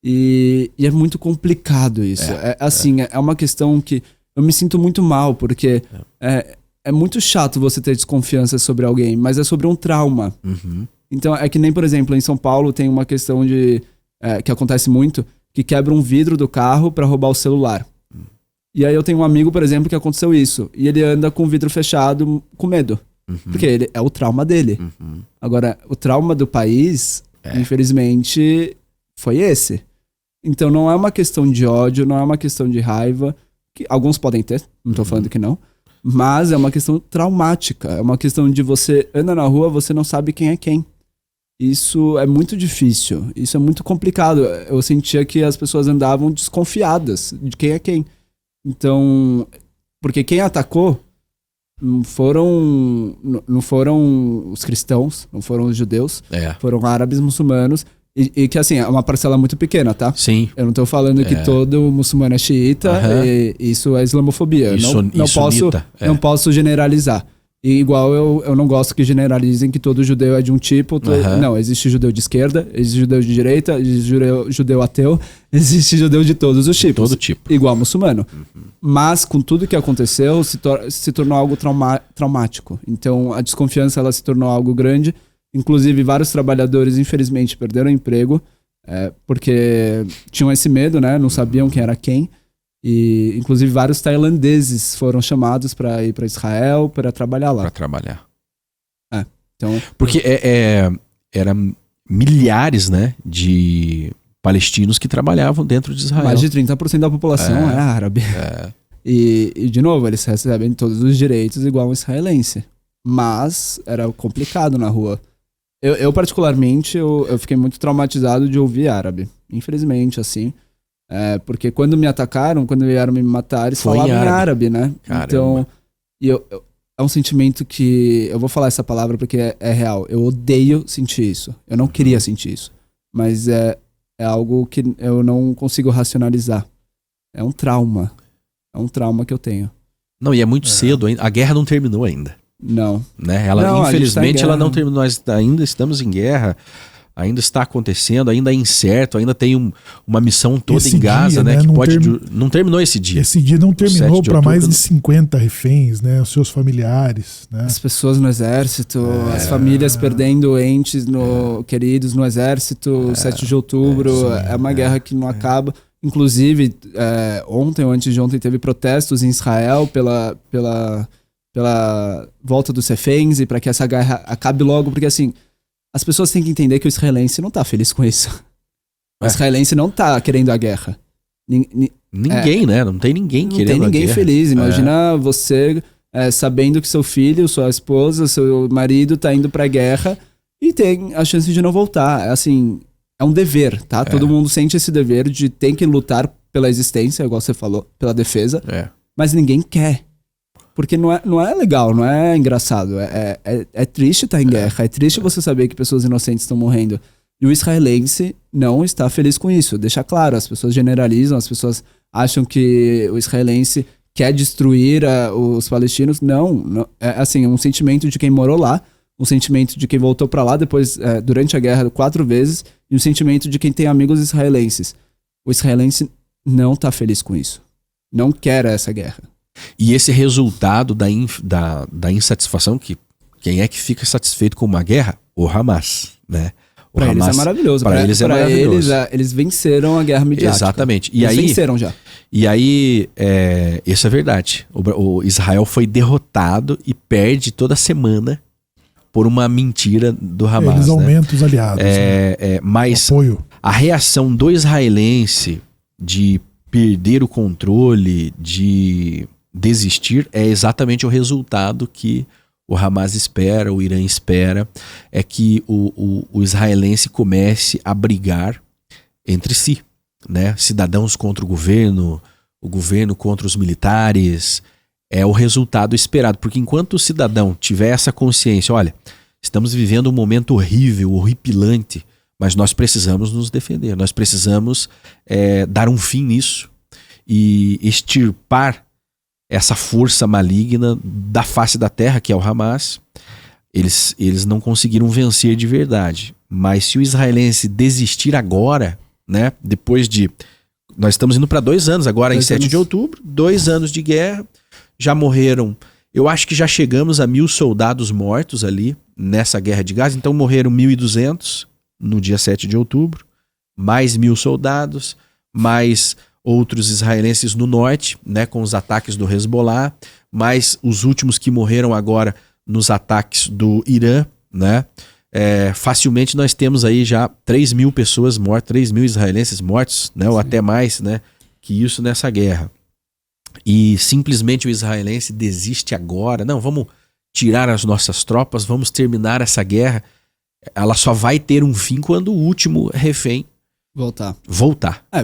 E é muito complicado isso. É uma questão que eu me sinto muito mal, porque é muito chato você ter desconfiança sobre alguém, mas é sobre um trauma. Uhum. Então, é que nem, por exemplo, em São Paulo tem uma questão que acontece muito, que quebra um vidro do carro para roubar o celular. E aí eu tenho um amigo, por exemplo, que aconteceu isso. E ele anda com o vidro fechado com medo. Porque é o trauma dele. Agora, o trauma do país, infelizmente, foi esse. Então não é uma questão de ódio, não é uma questão de raiva, que alguns podem ter, não tô falando que não, mas é uma questão traumática. É uma questão de você anda na rua, você não sabe quem é quem. Isso é muito difícil, isso é muito complicado. Eu sentia que as pessoas andavam desconfiadas de quem é quem. Então, porque quem atacou não foram os cristãos, não foram os judeus, foram árabes muçulmanos, e que assim, é uma parcela muito pequena, tá? Sim. Eu não tô falando que todo muçulmano é xiita, e isso é islamofobia. Não posso generalizar. E igual eu não gosto que generalizem que todo judeu é de um tipo. Não, existe judeu de esquerda, existe judeu de direita, existe judeu ateu, existe judeu de todos os tipos. Todo tipo. Igual muçulmano. Mas com tudo que aconteceu, se tornou algo traumático. Então a desconfiança ela se tornou algo grande. Inclusive vários trabalhadores, infelizmente, perderam o emprego porque tinham esse medo, né? Não sabiam quem era quem. E, inclusive, vários tailandeses foram chamados para ir para Israel para trabalhar lá. Para trabalhar. Então, porque eram milhares, né, de palestinos que trabalhavam dentro de Israel. Mais de 30% da população é árabe. E, de novo, eles recebem todos os direitos igual um israelense. Mas era complicado na rua. Eu particularmente, eu fiquei muito traumatizado de ouvir árabe. Infelizmente, assim. Porque quando me atacaram, quando vieram me matar, eles falavam em árabe, né? Caramba. Então, é um sentimento que... Eu vou falar essa palavra porque é real. Eu odeio sentir isso. Eu não queria sentir isso. Mas é algo que eu não consigo racionalizar. É um trauma. É um trauma que eu tenho. Não, e é muito cedo ainda. A guerra não terminou ainda. Não. Né? Infelizmente, ela não terminou. Nós ainda estamos em guerra. Ainda está acontecendo, ainda é incerto, ainda tem uma missão toda em Gaza, né? Que não terminou esse dia. Esse dia não terminou para mais de 50 reféns, né? Os seus familiares, né? As pessoas no exército, as famílias perdendo entes queridos no exército, 7 de outubro, é uma guerra que não acaba. Inclusive, ontem ou antes de ontem teve protestos em Israel pela volta dos reféns e para que essa guerra acabe logo, porque assim... As pessoas têm que entender que o israelense não tá feliz com isso. O israelense não tá querendo a guerra. Ninguém, né? Não tem ninguém querendo a guerra. Não tem ninguém feliz. Imagina você sabendo que seu filho, sua esposa, seu marido tá indo pra guerra e tem a chance de não voltar. Assim, é um dever, tá? Todo mundo sente esse dever de ter que lutar pela existência, igual você falou, pela defesa, mas ninguém quer. Porque não é legal, não é engraçado. É triste estar em guerra, é triste você saber que pessoas inocentes estão morrendo. E o israelense não está feliz com isso. Deixa claro, as pessoas generalizam, as pessoas acham que o israelense quer destruir os palestinos. Não, é assim, um sentimento de quem morou lá, um sentimento de quem voltou para lá depois, durante a guerra 4 vezes, e um sentimento de quem tem amigos israelenses. O israelense não está feliz com isso. Não quer essa guerra. E esse resultado da insatisfação, que quem é que fica satisfeito com uma guerra? O Hamas, né? Para eles é maravilhoso. Para eles é maravilhoso. Eles venceram a guerra midiática. Exatamente. Eles venceram já. E aí, isso é verdade. O Israel foi derrotado e perde toda semana por uma mentira do Hamas. Eles aumentam os aliados. Mas apoio. A reação do israelense de perder o controle, de desistir, é exatamente o resultado que o Hamas espera, o Irã espera, é que o israelense comece a brigar entre si, né? Cidadãos contra o governo contra os militares. É o resultado esperado, porque enquanto o cidadão tiver essa consciência, olha, estamos vivendo um momento horrível, horripilante, mas nós precisamos nos defender, nós precisamos dar um fim nisso e extirpar essa força maligna da face da terra, que é o Hamas. Eles não conseguiram vencer de verdade. Mas se o israelense desistir agora, né, depois de... Nós estamos indo para 2 anos agora, em 7 de outubro, 2 anos de guerra, já morreram... Eu acho que já chegamos a 1.000 soldados mortos ali, nessa guerra de Gaza. Então morreram 1.200 no dia 7 de outubro, mais 1.000 soldados, mais... outros israelenses no norte, né, com os ataques do Hezbollah, mais os últimos que morreram agora nos ataques do Irã, né? Facilmente nós temos aí já 3.000 pessoas mortas, 3.000 israelenses mortos, né, ou até mais, né, que isso nessa guerra. E simplesmente o israelense desiste agora. Não, vamos tirar as nossas tropas, vamos terminar essa guerra. Ela só vai ter um fim quando o último refém voltar.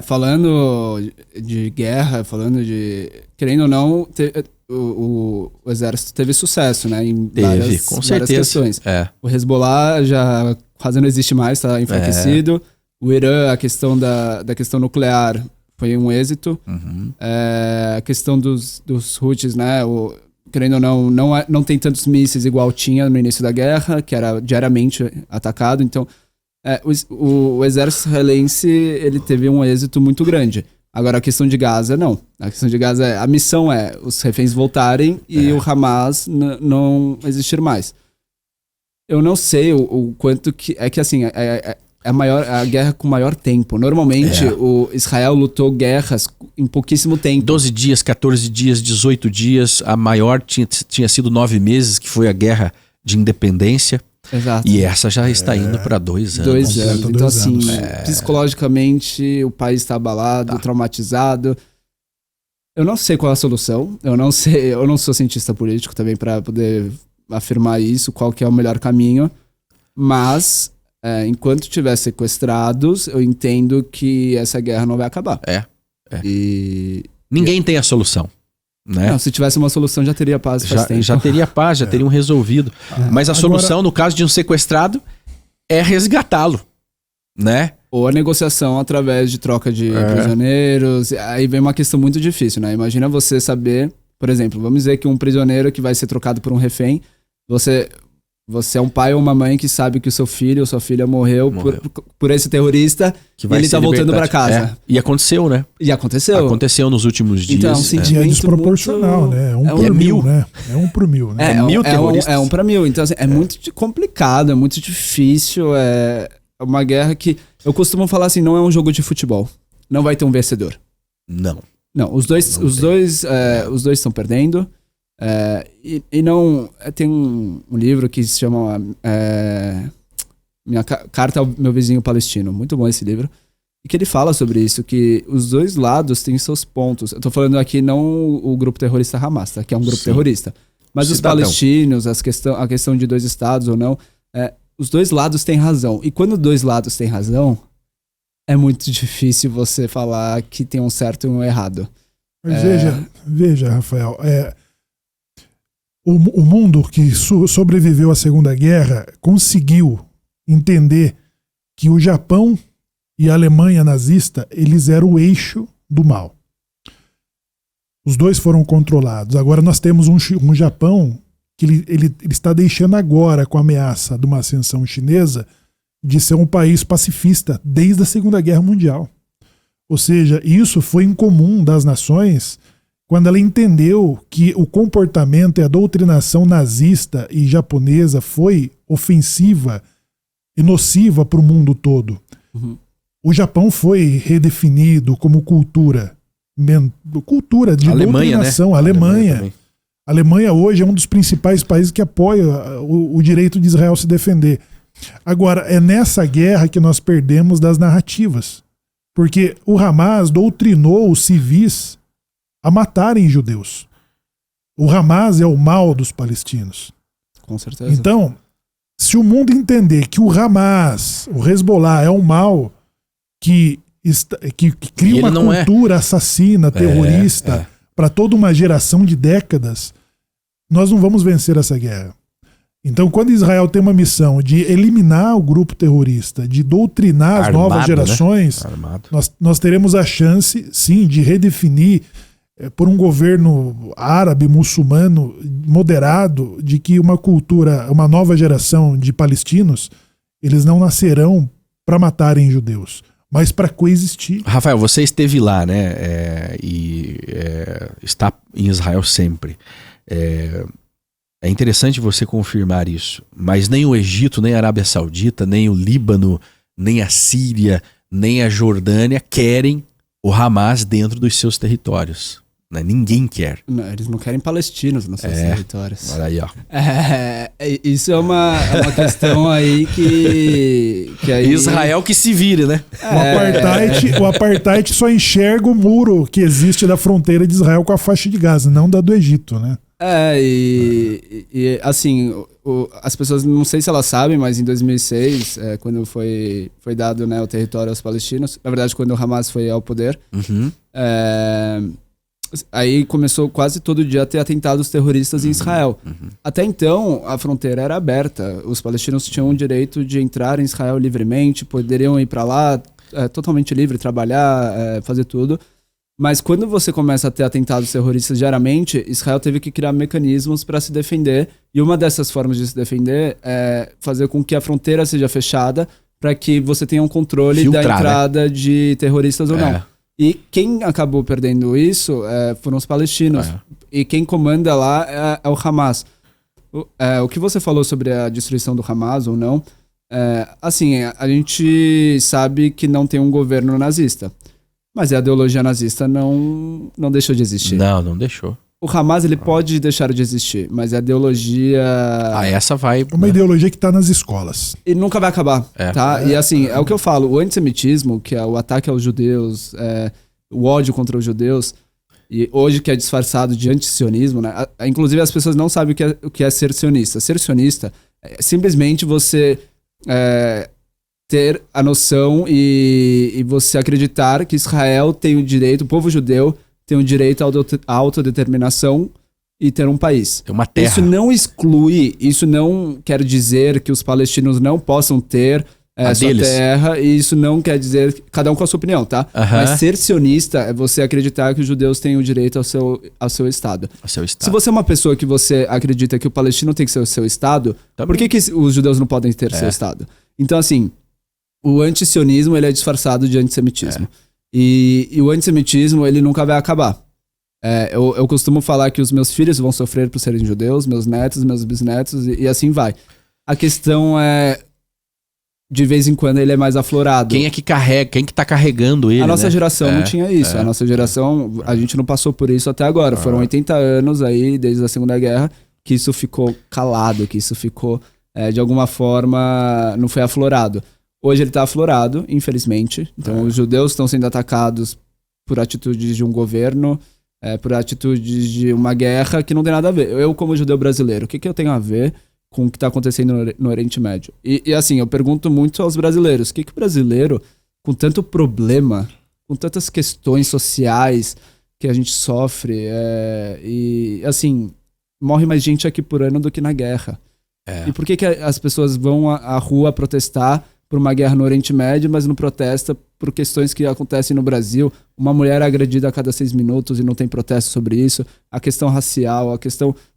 Falando de guerra, falando de... Querendo ou não, o exército teve sucesso, né? Em com certeza. Várias questões. O Hezbollah já quase não existe mais, está enfraquecido. O Irã, a questão da questão nuclear foi um êxito. Uhum. A questão dos Houthis, né? Querendo ou não tem tantos mísseis igual tinha no início da guerra, que era diariamente atacado. Então, o exército israelense, ele teve um êxito muito grande. Agora, a questão de Gaza, não. A questão de Gaza, a missão é os reféns voltarem e o Hamas não existir mais. Eu não sei o quanto que... É que, assim, a guerra com maior tempo. Normalmente, o Israel lutou guerras em pouquíssimo tempo. 12 dias, 14 dias, 18 dias. A maior tinha sido 9 meses, que foi a guerra de independência. Exato. E essa já está indo para 2 anos. 2 anos. Então, assim, psicologicamente, o país está abalado, traumatizado. Eu não sei qual é a solução. Eu não sou cientista político também para poder afirmar isso, qual que é o melhor caminho. Mas, enquanto tiver sequestrados, eu entendo que essa guerra não vai acabar. Ninguém tem a solução. Né? Não, se tivesse uma solução já teria paz faz tempo. Já teria paz, já teriam resolvido. Mas a solução, no caso de um sequestrado, é resgatá-lo, né? Ou a negociação através de troca de prisioneiros. Aí vem uma questão muito difícil, né? Imagina você saber, por exemplo, vamos dizer que um prisioneiro que vai ser trocado por um refém, você é um pai ou uma mãe que sabe que o seu filho ou sua filha morreu. Por esse terrorista que vai e ele tá voltando para casa. E aconteceu, né? Aconteceu nos últimos dias. Então, é desproporcional, né? É 1 por 1.000, né? É 1 por 1.000, né? É 1.000 terroristas. É 1 para 1.000. Então, assim, é muito complicado, é muito difícil. É uma guerra que... Eu costumo falar assim, não é um jogo de futebol. Não vai ter um vencedor. Não, os dois estão perdendo. E não... Tem um livro que se chama Minha Carta ao Meu Vizinho Palestino. Muito bom esse livro. E que ele fala sobre isso, que os dois lados têm seus pontos. Eu tô falando aqui não o grupo terrorista Hamas, tá? Que é um grupo terrorista. Mas os palestinos, a questão de 2 estados ou não, os dois lados têm razão. E quando 2 lados têm razão, é muito difícil você falar que tem um certo e um errado. Mas veja, Rafael, o mundo que sobreviveu à Segunda Guerra conseguiu entender que o Japão e a Alemanha nazista, eles eram o eixo do mal. Os dois foram controlados. Agora nós temos um Japão que ele está deixando agora, com a ameaça de uma ascensão chinesa, de ser um país pacifista desde a Segunda Guerra Mundial. Ou seja, isso foi incomum das nações quando ela entendeu que o comportamento e a doutrinação nazista e japonesa foi ofensiva e nociva para o mundo todo. Uhum. O Japão foi redefinido como cultura de Alemanha, doutrinação. Né? A Alemanha hoje é um dos principais países que apoia o direito de Israel se defender. Agora, é nessa guerra que nós perdemos das narrativas. Porque o Hamas doutrinou os civis a matarem judeus. O Hamas é o mal dos palestinos. Com certeza. Então, se o mundo entender que o Hamas, o Hezbollah, é um mal que cria uma cultura assassina, terrorista, para toda uma geração de décadas, nós não vamos vencer essa guerra. Então, quando Israel tem uma missão de eliminar o grupo terrorista, de doutrinar as novas gerações, nós teremos a chance, sim, de redefinir por um governo árabe, muçulmano, moderado, de que uma nova geração de palestinos, eles não nascerão para matarem judeus, mas para coexistir. Rafael, você esteve lá, né? Está em Israel sempre. É interessante você confirmar isso, mas nem o Egito, nem a Arábia Saudita, nem o Líbano, nem a Síria, nem a Jordânia querem o Hamas dentro dos seus territórios. Né? Ninguém quer. Não, eles não querem palestinos nos seus territórios. Olha aí, ó. Isso é uma questão aí que aí... Israel que se vire, né? O apartheid só enxerga o muro que existe da fronteira de Israel com a faixa de Gaza, não da do Egito, né? Assim, as pessoas, não sei se elas sabem, mas em 2006, quando foi dado, né, o território aos palestinos, na verdade, quando o Hamas foi ao poder, aí começou quase todo dia a ter atentados terroristas em Israel. Até então, a fronteira era aberta. Os palestinos tinham o direito de entrar em Israel livremente, poderiam ir para lá totalmente livre, trabalhar, fazer tudo. Mas quando você começa a ter atentados terroristas diariamente, Israel teve que criar mecanismos para se defender. E uma dessas formas de se defender é fazer com que a fronteira seja fechada para que você tenha um controle da entrada de terroristas ou não. E quem acabou perdendo isso foram os palestinos. E quem comanda lá é o Hamas. O que você falou sobre a destruição do Hamas ou não, assim, a gente sabe que não tem um governo nazista. Mas a ideologia nazista não deixou de existir. Não deixou. O Hamas, ele pode deixar de existir, mas a ideologia... essa vai... É uma ideologia que está nas escolas. E nunca vai acabar, tá? E assim, é o que eu falo, o antissemitismo, que é o ataque aos judeus, o ódio contra os judeus, e hoje que é disfarçado de antisionismo, né? Inclusive as pessoas não sabem o que é ser sionista. Ser sionista é simplesmente você... ter a noção e você acreditar que Israel tem o direito, o povo judeu tem o direito à autodeterminação e ter um país. Tem uma terra. Isso não exclui, isso não quer dizer que os palestinos não possam ter sua terra, e isso não quer dizer, cada um com a sua opinião, tá? Mas ser sionista é você acreditar que os judeus têm o direito ao seu Estado. Se você é uma pessoa que você acredita que o palestino tem que ser o seu Estado, por que os judeus não podem ter seu Estado? Então, assim, o antisionismo, ele é disfarçado de antissemitismo. E o antissemitismo, ele nunca vai acabar. Eu costumo falar que os meus filhos vão sofrer por serem judeus, meus netos, meus bisnetos, e assim vai. A questão é, de vez em quando, ele é mais aflorado. Quem é que carrega, quem que tá carregando ele, A nossa geração não tinha isso. A nossa geração, a gente não passou por isso até agora. Foram 80 anos aí, desde a Segunda Guerra, que isso ficou calado, que isso ficou, de alguma forma, não foi aflorado. Hoje ele está aflorado, infelizmente. Então, os judeus estão sendo atacados por atitudes de um governo por atitudes de uma guerra que não tem nada a ver. Eu, como judeu brasileiro, o que eu tenho a ver com o que está acontecendo no Oriente Médio? E assim, eu pergunto muito aos brasileiros, o que o brasileiro, com tanto problema, com tantas questões sociais que a gente sofre, e assim, morre mais gente aqui por ano do que na guerra. E por que as pessoas vão à rua protestar por uma guerra no Oriente Médio, mas não protesta por questões que acontecem no Brasil? Uma mulher é agredida a cada 6 minutos e não tem protesto sobre isso. A questão racial,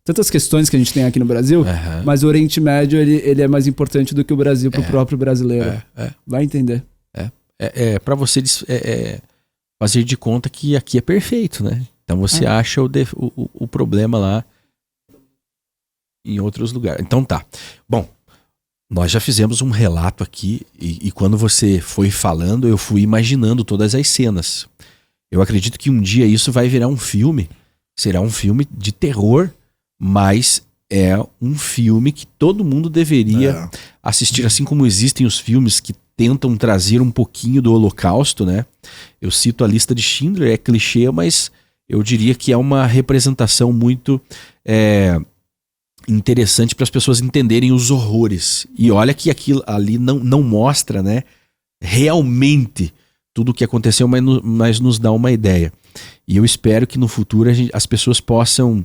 tantas questões que a gente tem aqui no Brasil, mas o Oriente Médio ele é mais importante do que o Brasil para o próprio brasileiro. Vai entender. Para você fazer de conta que aqui é perfeito, né? Então você acha o problema lá em outros lugares. Então tá. Bom, nós já fizemos um relato aqui e quando você foi falando, eu fui imaginando todas as cenas. Eu acredito que um dia isso vai virar um filme. Será um filme de terror, mas é um filme que todo mundo deveria assistir, assim como existem os filmes que tentam trazer um pouquinho do Holocausto, né? Eu cito a Lista de Schindler, é clichê, mas eu diria que é uma representação muito interessante para as pessoas entenderem os horrores. E olha que aquilo ali não mostra, né, realmente tudo o que aconteceu, mas nos dá uma ideia. E eu espero que no futuro as pessoas possam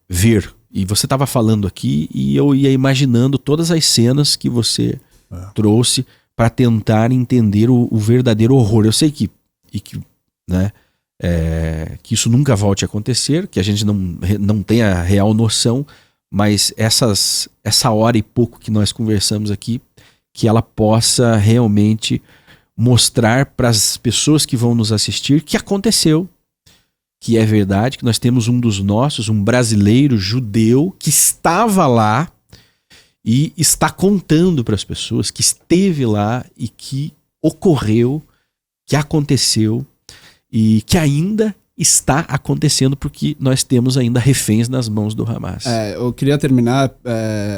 ver. E você estava falando aqui e eu ia imaginando todas as cenas que você trouxe para tentar entender o verdadeiro horror. Eu sei que isso nunca volte a acontecer, que a gente não tenha a real noção, mas essa hora e pouco que nós conversamos aqui, que ela possa realmente mostrar para as pessoas que vão nos assistir que aconteceu, que é verdade, que nós temos um dos nossos, um brasileiro judeu que estava lá e está contando para as pessoas que esteve lá e que ocorreu, que aconteceu e que ainda está acontecendo, porque nós temos ainda reféns nas mãos do Hamas. Eu queria terminar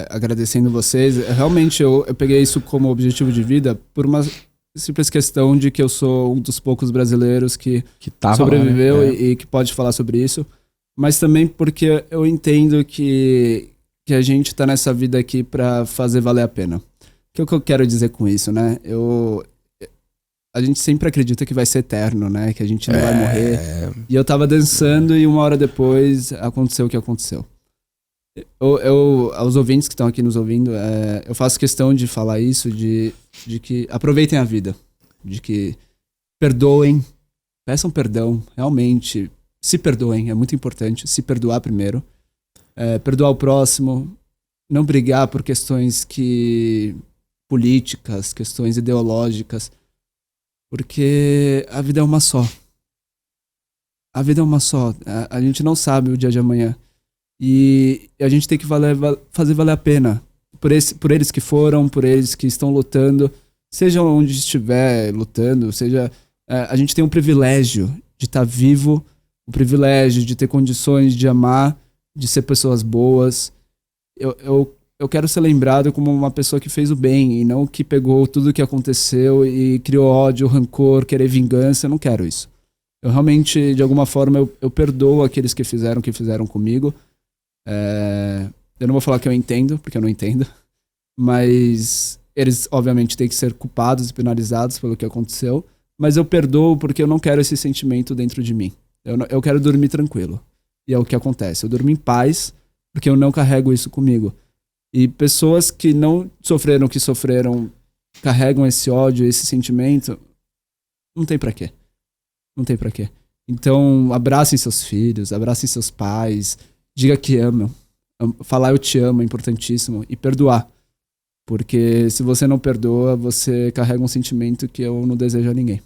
agradecendo vocês. Realmente eu peguei isso como objetivo de vida por uma simples questão de que eu sou um dos poucos brasileiros que sobreviveu lá, né? e que pode falar sobre isso, mas também porque eu entendo que a gente está nessa vida aqui para fazer valer a pena. O que eu quero dizer com isso, né? A gente sempre acredita que vai ser eterno, né? Que a gente não vai morrer. E eu tava dançando e uma hora depois aconteceu o que aconteceu. Aos ouvintes que estão aqui nos ouvindo, eu faço questão de falar isso, de que aproveitem a vida, de que perdoem, peçam perdão, realmente, se perdoem, é muito importante, se perdoar primeiro, perdoar o próximo, não brigar por questões políticas, questões ideológicas, porque a vida é uma só. A vida é uma só. A gente não sabe o dia de amanhã. E a gente tem que fazer valer a pena. Por eles que foram, por eles que estão lutando. Seja onde estiver lutando, a gente tem um privilégio de estar vivo, o privilégio de ter condições de amar, de ser pessoas boas. Eu quero ser lembrado como uma pessoa que fez o bem e não que pegou tudo o que aconteceu e criou ódio, rancor, querer vingança. Eu não quero isso. Eu realmente, de alguma forma, eu perdoo aqueles que fizeram comigo. Eu não vou falar que eu entendo, porque eu não entendo. Mas eles, obviamente, têm que ser culpados e penalizados pelo que aconteceu. Mas eu perdoo porque eu não quero esse sentimento dentro de mim. Eu quero dormir tranquilo. E é o que acontece. Eu durmo em paz porque eu não carrego isso comigo. E pessoas que não sofreram o que sofreram, carregam esse ódio, esse sentimento, não tem pra quê. Não tem pra quê. Então, abracem seus filhos, abracem seus pais, diga que amam. Falar eu te amo é importantíssimo. E perdoar. Porque se você não perdoa, você carrega um sentimento que eu não desejo a ninguém.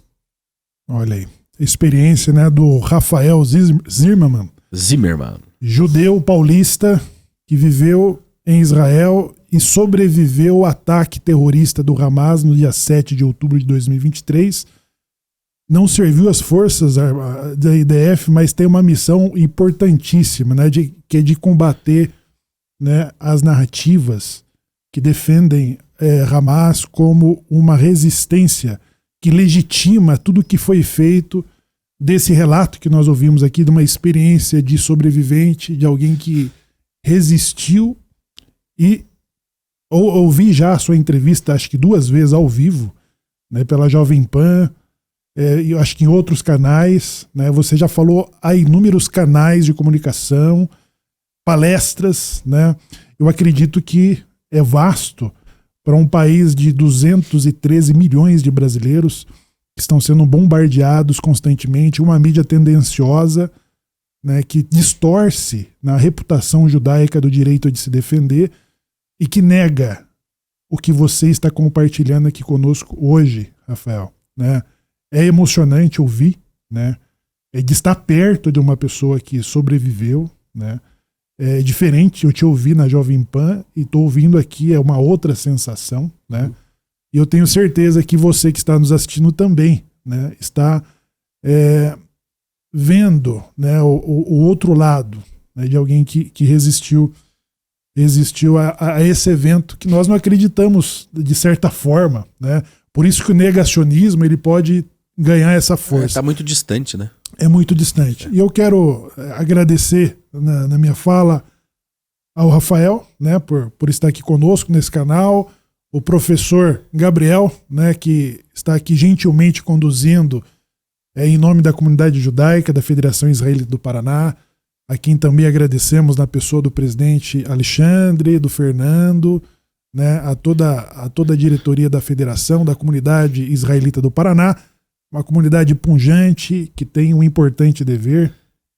Olha aí. Experiência, né, do Rafael Zimmerman. Judeu paulista que viveu em Israel e sobreviveu ao ataque terrorista do Hamas no dia 7 de outubro de 2023. Não serviu às forças da IDF, mas tem uma missão importantíssima, né, que é de combater, né, as narrativas que defendem Hamas como uma resistência que legitima tudo que foi feito desse relato que nós ouvimos aqui, de uma experiência de sobrevivente, de alguém que resistiu. E ouvi já a sua entrevista, acho que 2 vezes ao vivo, né, pela Jovem Pan, eu acho que em outros canais, né, você já falou a inúmeros canais de comunicação, palestras, né? Eu acredito que é vasto para um país de 213 milhões de brasileiros que estão sendo bombardeados constantemente, uma mídia tendenciosa, né, que distorce na reputação judaica do direito de se defender e que nega o que você está compartilhando aqui conosco hoje, Rafael, né? É emocionante ouvir, né? De estar perto de uma pessoa que sobreviveu, né? É diferente eu te ouvir na Jovem Pan e estou ouvindo aqui, é uma outra sensação, né? E eu tenho certeza que você que está nos assistindo também, né, está vendo, né, o outro lado, né, de alguém que resistiu a esse evento que nós não acreditamos de certa forma, né? Por isso que o negacionismo ele pode ganhar essa força. Está muito distante, né? É muito distante. E eu quero agradecer na minha fala ao Rafael, né, por estar aqui conosco nesse canal, o professor Gabriel, né, que está aqui gentilmente conduzindo em nome da comunidade judaica da Federação Israelita do Paraná, a quem também agradecemos na pessoa do presidente Alexandre, do Fernando, né, a toda a diretoria da Federação, da comunidade israelita do Paraná, uma comunidade pujante que tem um importante dever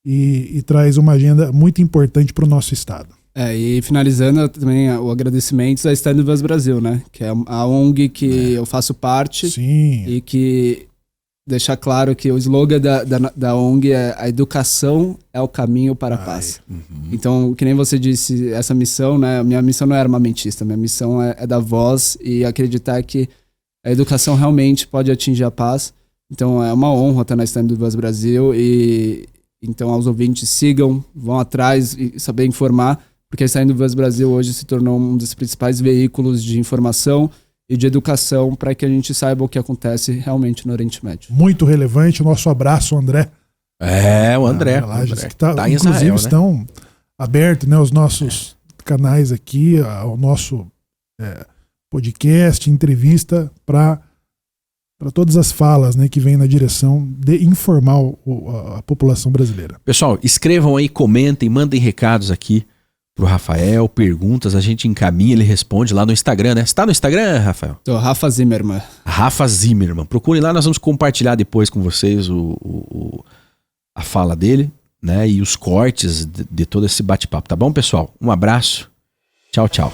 e traz uma agenda muito importante para o nosso estado. E finalizando também o agradecimento à Stand With Us Brasil, né? Que é a ONG que eu faço parte. Sim. E que deixar claro que o slogan da ONG é a educação é o caminho para a paz. Então, que nem você disse, essa missão, né? Minha missão não é armamentista, minha missão é dar voz e acreditar que a educação realmente pode atingir a paz. Então, é uma honra estar na Stand With Us Brasil e então aos ouvintes sigam, vão atrás e saber informar, porque a Stand With Us Brasil hoje se tornou um dos principais veículos de informação e de educação para que a gente saiba o que acontece realmente no Oriente Médio. Muito relevante. O nosso abraço, André. O André. Que tá em inclusive Israel, estão, né, abertos, né, os nossos canais aqui, o nosso podcast, entrevista para todas as falas, né, que vêm na direção de informar a população brasileira. Pessoal, escrevam aí, comentem, mandem recados aqui pro Rafael, perguntas, a gente encaminha, ele responde lá no Instagram, né? Você tá no Instagram, Rafael? Tô, Rafa Zimmerman. Rafa Zimmerman. Procurem lá, nós vamos compartilhar depois com vocês a fala dele, né? E os cortes de todo esse bate-papo, tá bom, pessoal? Um abraço. Tchau, tchau.